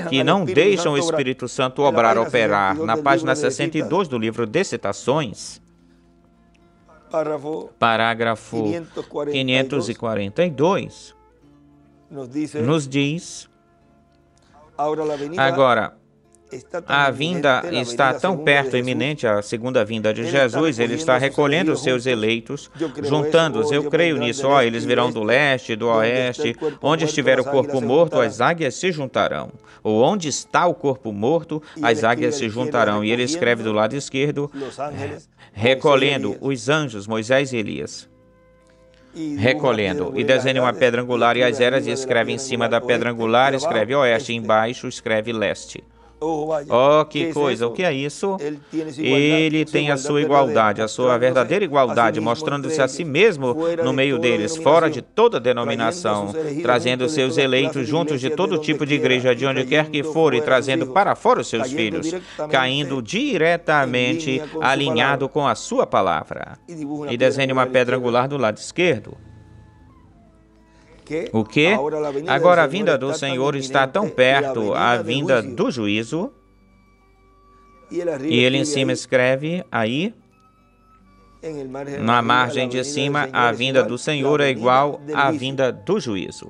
que não deixam o Espírito Santo operar. Na página 62 do livro de Citações, parágrafo 542, nos diz: agora, a vinda está tão perto, iminente, a segunda vinda de Jesus. Ele está recolhendo os seus eleitos, juntando-os. Eu creio nisso. Eles virão do leste, do oeste. Onde estiver o corpo morto, as águias se juntarão. Ou onde está o corpo morto, as águias se juntarão. E ele escreve do lado esquerdo, recolhendo os anjos, Moisés e Elias. Recolhendo, e desenha uma pedra angular e as eras, e escreve em cima da pedra angular, escreve oeste, embaixo escreve leste. Que coisa, o que é isso? Ele tem a sua igualdade, a sua verdadeira igualdade, mostrando-se a si mesmo no meio deles, fora de toda denominação, trazendo seus eleitos juntos de todo tipo de igreja, de onde quer que for, e trazendo para fora os seus filhos, caindo diretamente alinhado com a sua palavra. E desenha uma pedra angular do lado esquerdo. O que? Agora a vinda do Senhor está tão perto, a vinda do juízo, e ele em cima escreve aí, na margem de cima, a vinda do Senhor é igual à vinda do juízo.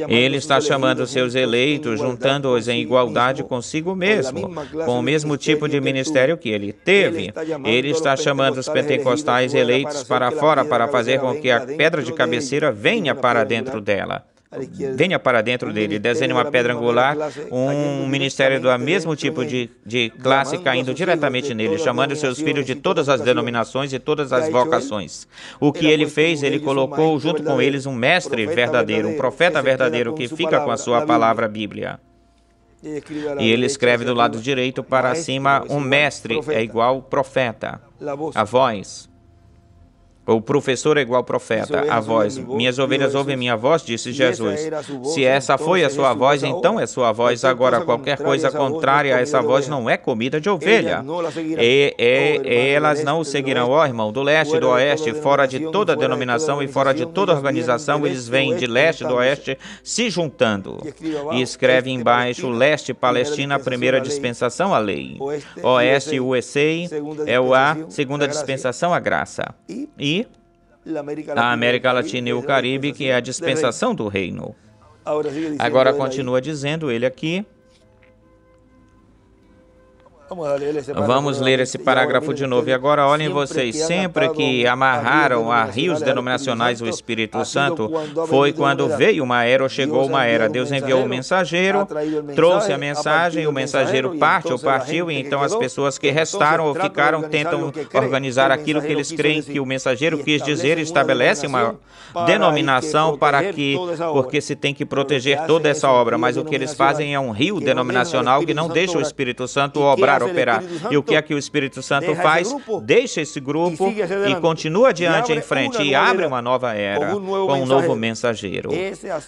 Ele está chamando seus eleitos, juntando-os em igualdade consigo mesmo, com o mesmo tipo de ministério que ele teve. Ele está chamando os pentecostais eleitos para fora, para fazer com que a pedra de cabeceira venha para dentro dela. Venha para dentro dele, desenhe uma pedra angular, um ministério do mesmo tipo de classe caindo diretamente nele, chamando seus filhos de todas as denominações e todas as vocações. O que ele fez, ele colocou junto com eles um mestre verdadeiro, um profeta verdadeiro que fica com a sua palavra, a Bíblia. E ele escreve do lado direito para cima, um mestre é igual profeta, a voz. O professor é igual profeta, a voz. Minhas ovelhas ouvem minha voz, disse Jesus. Se essa foi a sua voz, então é sua voz. Agora, qualquer coisa contrária a essa voz não é comida de ovelha. Elas não o seguirão. Irmão, do leste, do oeste, fora de toda denominação e fora de toda organização, eles vêm de leste, do oeste, se juntando. E escreve embaixo, leste, Palestina, a primeira dispensação, a lei. Oeste, USA, é a segunda dispensação, a graça. E a América Latina e o Caribe, que é a dispensação do reino. Agora continua dizendo ele aqui. Vamos ler esse parágrafo de novo. E agora olhem vocês, sempre que amarraram a rios denominacionais o Espírito Santo, foi quando veio uma era ou chegou uma era. Deus enviou o mensageiro, trouxe a mensagem, o mensageiro parte ou partiu, e então as pessoas que restaram ou ficaram tentam organizar aquilo que eles creem que o mensageiro quis dizer, e estabelece uma denominação porque se tem que proteger toda essa obra, mas o que eles fazem é um rio denominacional que não deixa o Espírito Santo operar. E o que é que o Espírito Santo faz? Deixa esse grupo e continua adiante em frente e abre uma nova era com um novo mensageiro.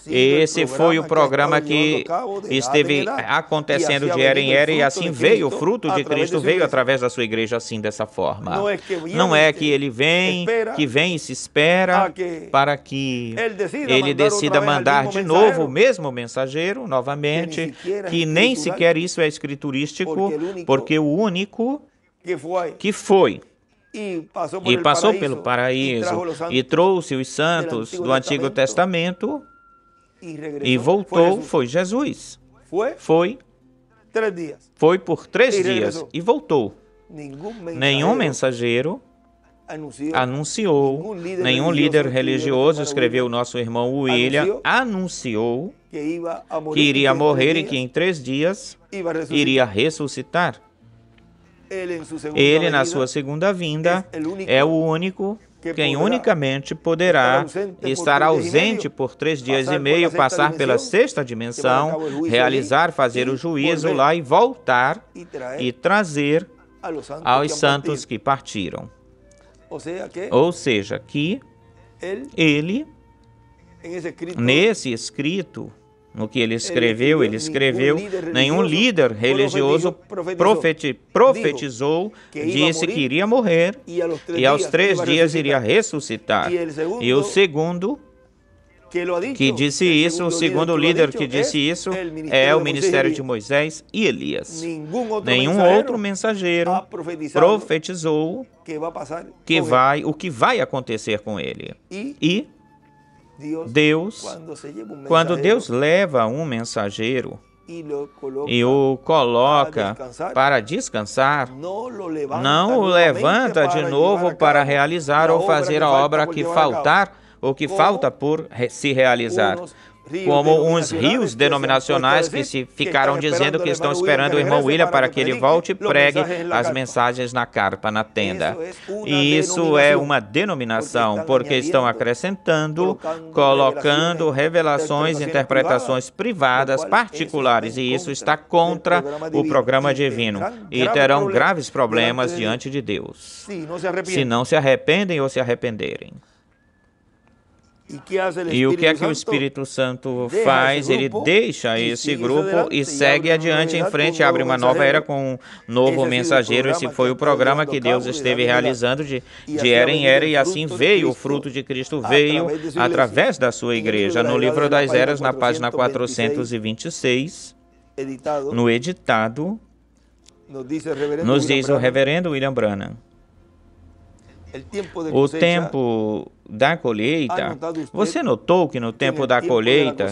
Esse foi o programa que esteve acontecendo de era em era, e assim veio o fruto de Cristo, veio através da sua igreja assim, dessa forma. Não é que ele vem, e se espera para que ele decida mandar de novo o mesmo mensageiro, novamente, que nem sequer isso é escriturístico, porque o único que foi e passou pelo paraíso e trouxe os santos do Antigo Testamento e voltou foi Jesus. Foi por 3 dias e voltou. Nenhum mensageiro anunciou, nenhum líder religioso, escreveu o nosso irmão William, anunciou que iria morrer e que em 3 dias iria ressuscitar. Ele, na sua segunda vinda, é o único quem unicamente poderá estar ausente por 3 dias e meio, passar pela sexta dimensão, realizar, fazer o juízo lá e voltar e trazer aos santos que partiram. Ou seja, que ele, nesse escrito, no que ele escreveu, nenhum líder religioso profetizou, disse que iria morrer e aos 3 dias iria ressuscitar. E o segundo que disse isso, o segundo líder que disse isso é o ministério de Moisés e Elias. Nenhum outro mensageiro profetizou o que vai acontecer com ele. E Deus, quando Deus leva um mensageiro e o coloca para descansar, não o levanta de novo para realizar ou fazer a obra que falta por se realizar. Como uns rios denominacionais que ficaram dizendo que estão esperando o irmão William para que ele volte e pregue as mensagens na carpa, na tenda. E isso é uma denominação, porque estão acrescentando, colocando revelações, interpretações privadas, particulares, e isso está contra o programa divino. E terão graves problemas diante de Deus, se não se arrependem ou se arrependerem. E o que é que o Espírito Santo faz? Ele deixa esse grupo e segue adiante em frente, abre uma nova era com um novo mensageiro. Esse foi o programa que Deus esteve realizando de era em era, e assim veio o fruto de Cristo, veio através da sua igreja. No livro das Eras, na página 426, no editado, nos diz o reverendo William Branham: o tempo da colheita. Você notou que no tempo da colheita,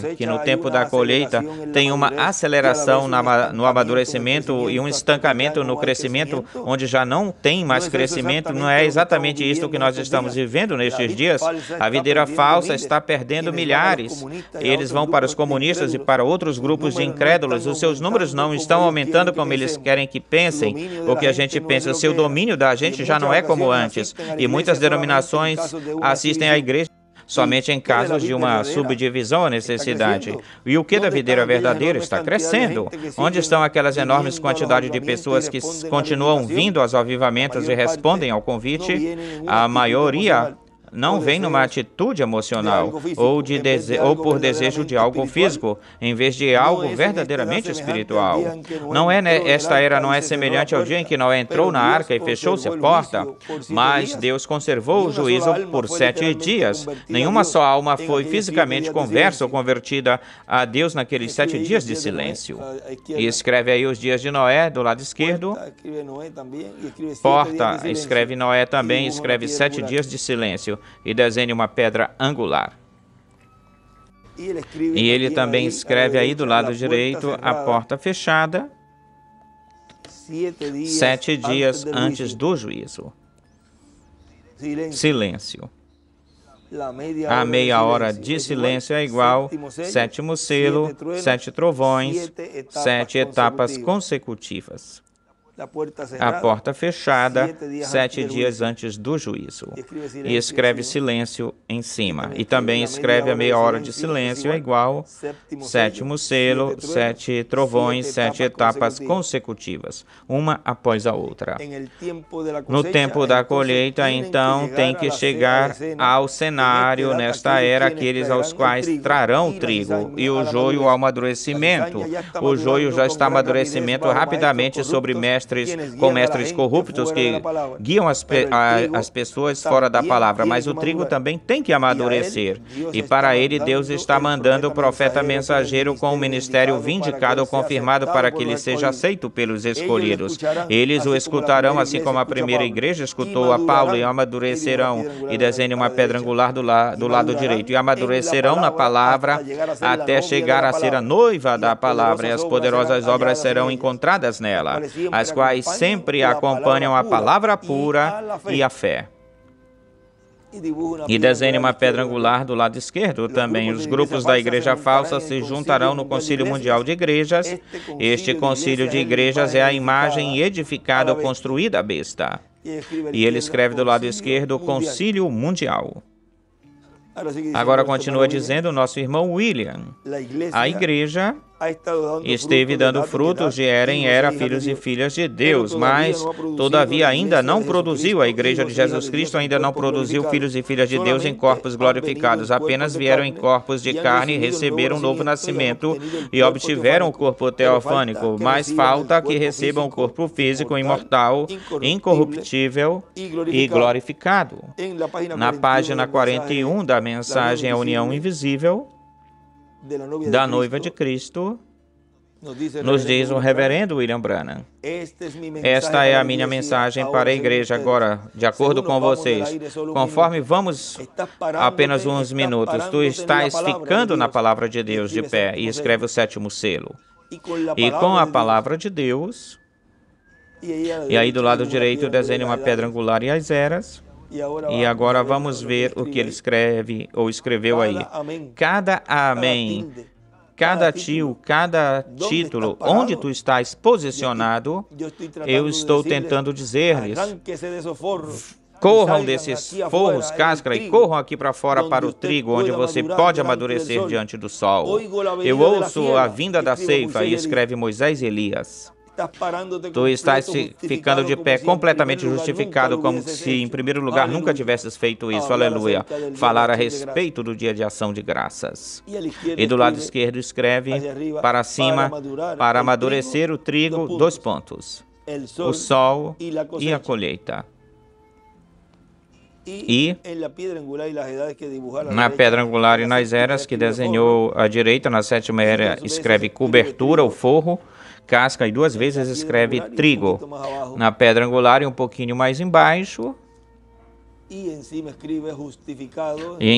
tem uma aceleração no amadurecimento e um estancamento no crescimento, onde já não tem mais crescimento? Não é exatamente isso que nós estamos vivendo nestes dias? A videira falsa está perdendo milhares. Eles vão para os comunistas e para outros grupos de incrédulos. Os seus números não estão aumentando como eles querem que pensem, ou que a gente pensa. O seu domínio da gente já não é como antes. E muitas denominações assistem à igreja somente em casos de uma subdivisão ou necessidade. E o que da videira verdadeira está crescendo? Onde estão aquelas enormes quantidades de pessoas que continuam vindo aos avivamentos e respondem ao convite? A maioria não vem numa atitude emocional ou por desejo de algo físico, em vez de algo verdadeiramente espiritual. Esta era não é semelhante ao dia em que Noé entrou na arca e fechou-se a porta, mas Deus conservou o juízo por 7 dias. Nenhuma só alma foi fisicamente conversa ou convertida a Deus naqueles 7 dias de silêncio. E escreve aí os dias de Noé, do lado esquerdo. Porta, escreve Noé também, escreve 7 dias de silêncio. E desenha uma pedra angular. E ele também escreve aí do lado direito a porta fechada, 7 dias antes do juízo. Silêncio. A meia hora de silêncio é igual 7º selo, 7 trovões, 7 etapas consecutivas. A porta fechada, 7 dias antes do juízo. E escreve silêncio em cima. E também escreve a meia hora de silêncio é igual 7º selo, 7 trovões, 7 etapas consecutivas, uma após a outra. No tempo da colheita, então, tem que chegar ao cenário, nesta era, aqueles aos quais trarão o trigo e o joio ao amadurecimento. O joio já está amadurecimento rapidamente sobre com mestres corruptos que guiam as pessoas fora da palavra, mas o trigo também tem que amadurecer. E para ele, Deus está mandando o profeta mensageiro com o ministério vindicado ou confirmado para que ele seja aceito pelos escolhidos. Eles o escutarão, assim como a primeira igreja escutou a Paulo, e amadurecerão, e desenhe uma pedra angular do lado direito, e amadurecerão na palavra até chegar a ser a noiva da palavra, e as poderosas obras serão encontradas nela, as quais sempre acompanham a palavra pura e a fé. E desenhe uma pedra angular do lado esquerdo também. Os grupos da igreja falsa se juntarão no Concílio Mundial de Igrejas. Este concílio de igrejas é a imagem edificada ou construída à besta. E ele escreve do lado esquerdo Concílio Mundial. Agora continua dizendo o nosso irmão William. A igreja esteve dando frutos de era em era, filhos e filhas de Deus, mas, todavia, ainda não produziu, a igreja de Jesus Cristo ainda não produziu filhos e filhas de Deus em corpos glorificados, apenas vieram em corpos de carne, receberam um novo nascimento e obtiveram o corpo teofânico, mas falta que recebam o corpo físico, imortal, incorruptível e glorificado. Na página 41 da mensagem A União Invisível da Noiva de Cristo, nos diz o reverendo William Branham: esta é a minha mensagem para a igreja agora, de acordo com vocês. Conforme vamos apenas uns minutos, tu estás ficando na palavra de Deus de pé e escreve o sétimo selo. E com a palavra de Deus, e aí do lado direito desenha uma pedra angular e as eras. E agora vamos ver o que ele escreve ou escreveu aí. Cada amém, cada tio, cada título, onde tu estás posicionado, eu estou tentando dizer-lhes: corram desses forros, cáscara, e corram aqui para fora para o trigo, onde você pode amadurecer diante do sol. Eu ouço a vinda da ceifa, e escreve Moisés e Elias. Tu estás ficando de pé completamente justificado, como se em primeiro lugar nunca tivesses feito isso, aleluia. Falar a respeito do dia de ação de graças. E do lado esquerdo escreve para cima, para amadurecer o trigo, 2 pontos. O sol e a colheita. E na pedra angular e nas eras que desenhou à direita, na 7ª era, escreve cobertura, o forro, casca, e 2 vezes escreve trigo. Na pedra angular e um pouquinho mais embaixo, e em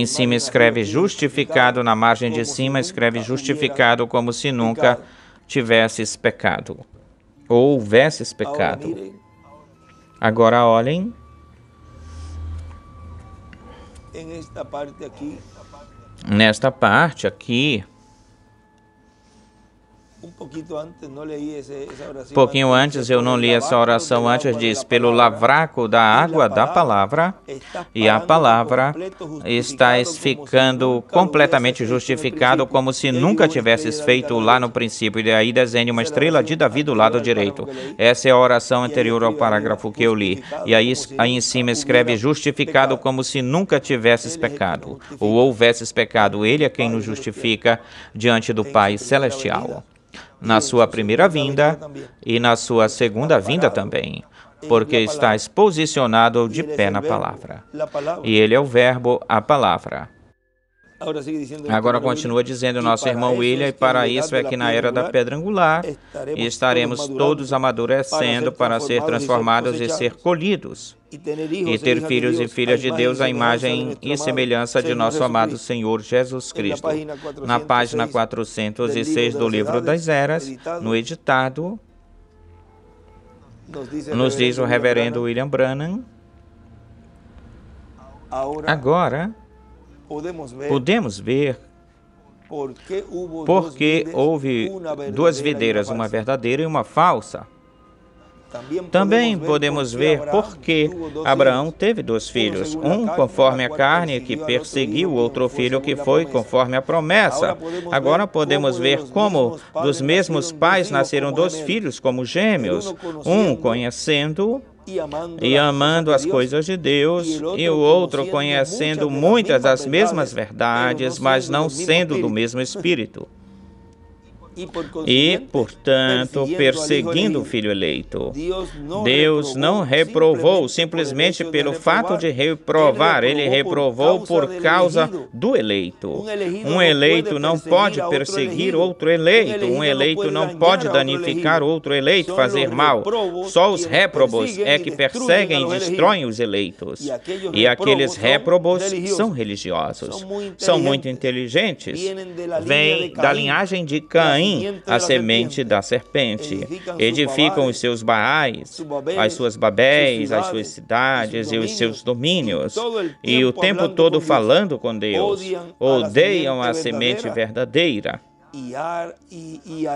cima escreve justificado, na margem de cima escreve justificado, como se nunca tivesses pecado, ou houvesses pecado. Agora olhem, nesta parte aqui, pouquinho antes, eu não li essa oração antes, diz: pelo lavraco da água da palavra, e a palavra, estás ficando completamente justificado, como se nunca tivesses feito lá no princípio. E daí desenhe uma estrela de Davi do lado direito. Essa é a oração anterior ao parágrafo que eu li. E aí em cima escreve justificado, como se nunca tivesses pecado, ou houvesses pecado. Ele é quem nos justifica diante do Pai Celestial, na sua primeira vinda e na sua segunda vinda também, porque estás posicionado de pé na palavra. E ele é o verbo, a palavra. Agora continua dizendo o nosso irmão William: e para isso é que na era da pedra angular estaremos todos amadurecendo para ser transformados e ser colhidos, e ter filhos e filhas de Deus à imagem e semelhança de nosso amado Senhor Jesus Cristo. Na página 406 do livro das eras, no editado, nos diz o reverendo William Branham: agora podemos ver porque houve 2 videiras, uma verdadeira e uma falsa. Também podemos ver por que Abraão teve 2 filhos, um conforme a carne, que perseguiu o outro filho que foi conforme a promessa. Agora podemos ver como dos mesmos pais nasceram 2 filhos como gêmeos, um conhecendo e amando as coisas de Deus, e o outro conhecendo muitas das mesmas verdades, mas não sendo do mesmo Espírito. E, portanto, perseguindo o filho eleito. Deus não reprovou simplesmente pelo fato de reprovar, ele reprovou por causa do eleito. Um eleito não pode perseguir outro eleito, um eleito não pode danificar outro eleito, fazer mal. Só os réprobos é que perseguem e destroem os eleitos. E aqueles réprobos são religiosos, são muito inteligentes, vêm da linhagem de Caim, Caim, a semente da serpente. Edificam os seus Baais, as suas Babéis, as suas cidades e os seus domínios, e o tempo todo falando com Deus. Odeiam a semente verdadeira.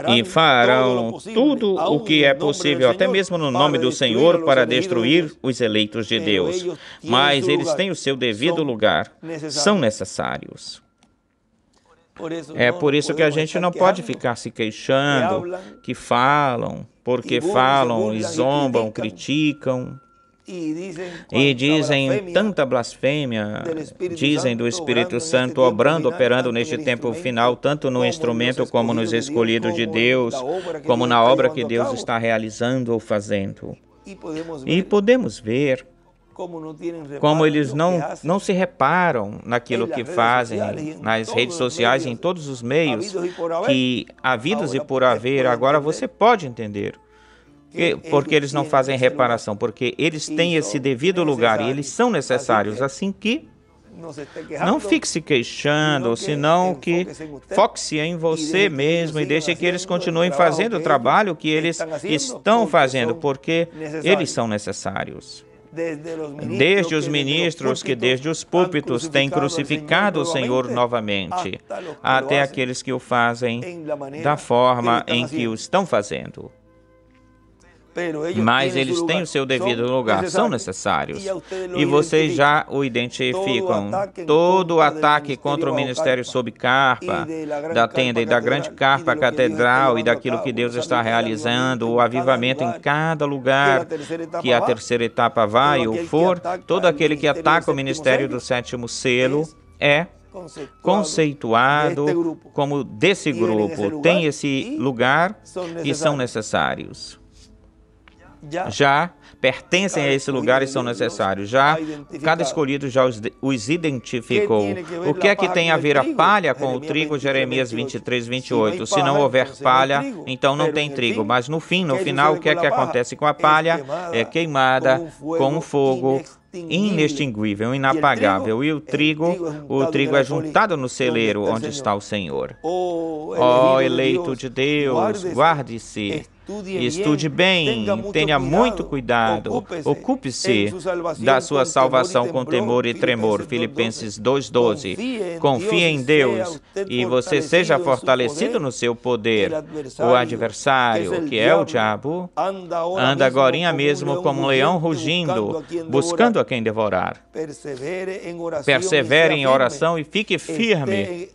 E farão tudo o que é possível, até mesmo no nome do Senhor, para destruir os eleitos de Deus. Mas eles têm o seu devido lugar, são necessários. É por isso que a gente não pode ficar se queixando, que falam, porque falam e zombam, criticam. E dizem tanta blasfêmia, dizem do Espírito Santo operando neste tempo final, tanto no instrumento como nos escolhidos de Deus, como na obra que Deus está realizando ou fazendo. E podemos ver como eles não se reparam naquilo que fazem nas redes sociais, em todos os meios, que havidos e por haver, agora você pode entender. Porque eles não fazem reparação, porque eles têm esse devido lugar e eles são necessários, assim que não fique se queixando, senão que foque-se em você mesmo e deixe que eles continuem fazendo o trabalho que eles estão fazendo, porque eles são necessários. Desde os ministros que desde os púlpitos têm crucificado o Senhor novamente, até aqueles que o fazem da forma em que o estão fazendo. Mas eles têm o seu devido lugar, são necessários. E vocês já o identificam. Todo o ataque contra o ministério sob carpa, da tenda e da grande carpa catedral e daquilo que Deus está realizando, o avivamento em cada lugar que a terceira etapa vai ou for, todo aquele que ataca o ministério do sétimo selo é conceituado como desse grupo, tem esse lugar e são necessários. Já pertencem a esse lugar e são necessários. Já cada escolhido já os identificou. O que é que tem a ver a palha com o trigo? Jeremias 23, 28. Se não houver palha, então não tem trigo. Mas no final, o que é que acontece com a palha? É queimada com fogo inextinguível, inapagável. E o trigo é juntado no celeiro onde está o Senhor. Ó eleito de Deus, guarde-se. Estude bem, tenha muito cuidado, ocupe-se da sua salvação com temor e tremor. Filipenses 2,12. Confie em Deus e você seja fortalecido no seu poder. O adversário, que é o diabo, anda agorinha mesmo como um leão rugindo, buscando a quem devorar. Persevere em oração e fique firme.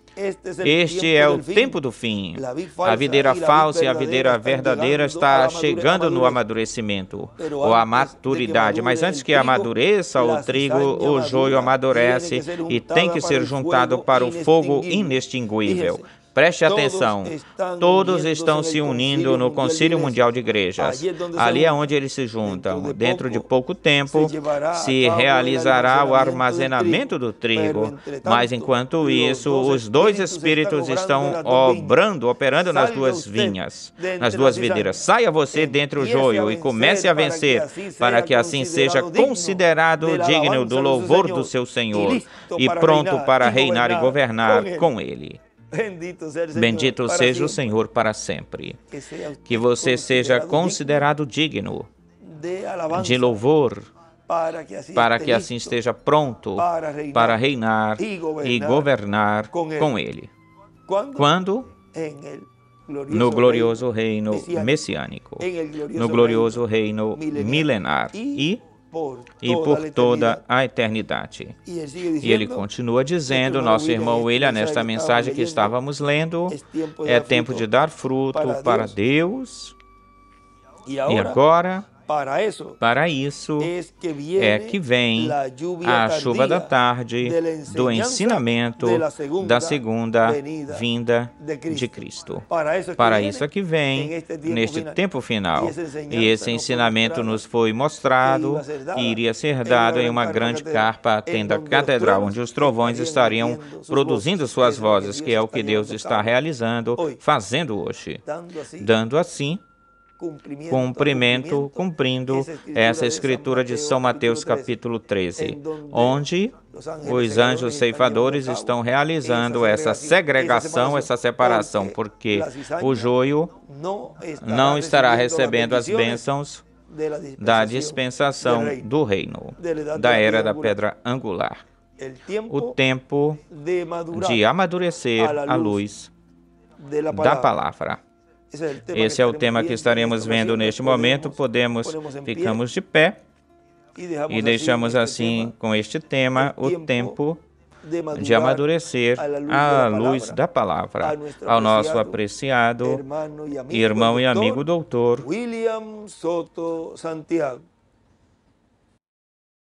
Este é o tempo do fim. A videira falsa e a videira verdadeira está chegando no amadurecimento, ou a maturidade. Mas antes que amadureça o trigo, o joio amadurece e tem que ser juntado para o fogo inextinguível. Preste atenção, todos estão se unindo no Concílio Mundial de Igrejas. Ali é onde eles se juntam. Dentro de pouco tempo, se realizará o armazenamento do trigo. Mas, enquanto isso, os dois Espíritos estão operando nas duas vinhas, nas duas videiras. Saia você dentre o joio e comece a vencer, para que assim seja considerado digno do louvor do seu Senhor e pronto para reinar e governar com Ele. Bendito seja o Senhor para sempre. Que você seja considerado digno de louvor, para que assim esteja pronto para reinar e governar com Ele. Quando? No glorioso reino messiânico, no glorioso reino milenar e por toda a eternidade. E ele continua dizendo, nosso irmão William, nesta mensagem que estávamos lendo, é tempo de dar fruto para Deus. E agora, para isso é que vem a chuva da tarde do ensinamento da segunda vinda de Cristo. Para isso é que vem neste tempo final. E esse ensinamento nos foi mostrado e iria ser dado em uma grande carpa, a tenda catedral, onde os trovões estariam produzindo suas vozes, que é o que Deus está realizando, fazendo hoje, dando assim cumprindo essa escritura de São Mateus capítulo 13, onde os anjos ceifadores estão realizando essa segregação, essa separação, porque o joio não estará recebendo as bênçãos da dispensação do reino, da era da pedra angular. O tempo de amadurecer à luz da palavra. Esse é o tema que estaremos vendo neste momento. Ficamos de pé e deixamos assim com este tema o tempo de amadurecer à luz da palavra, ao nosso apreciado irmão e amigo doutor William Soto Santiago.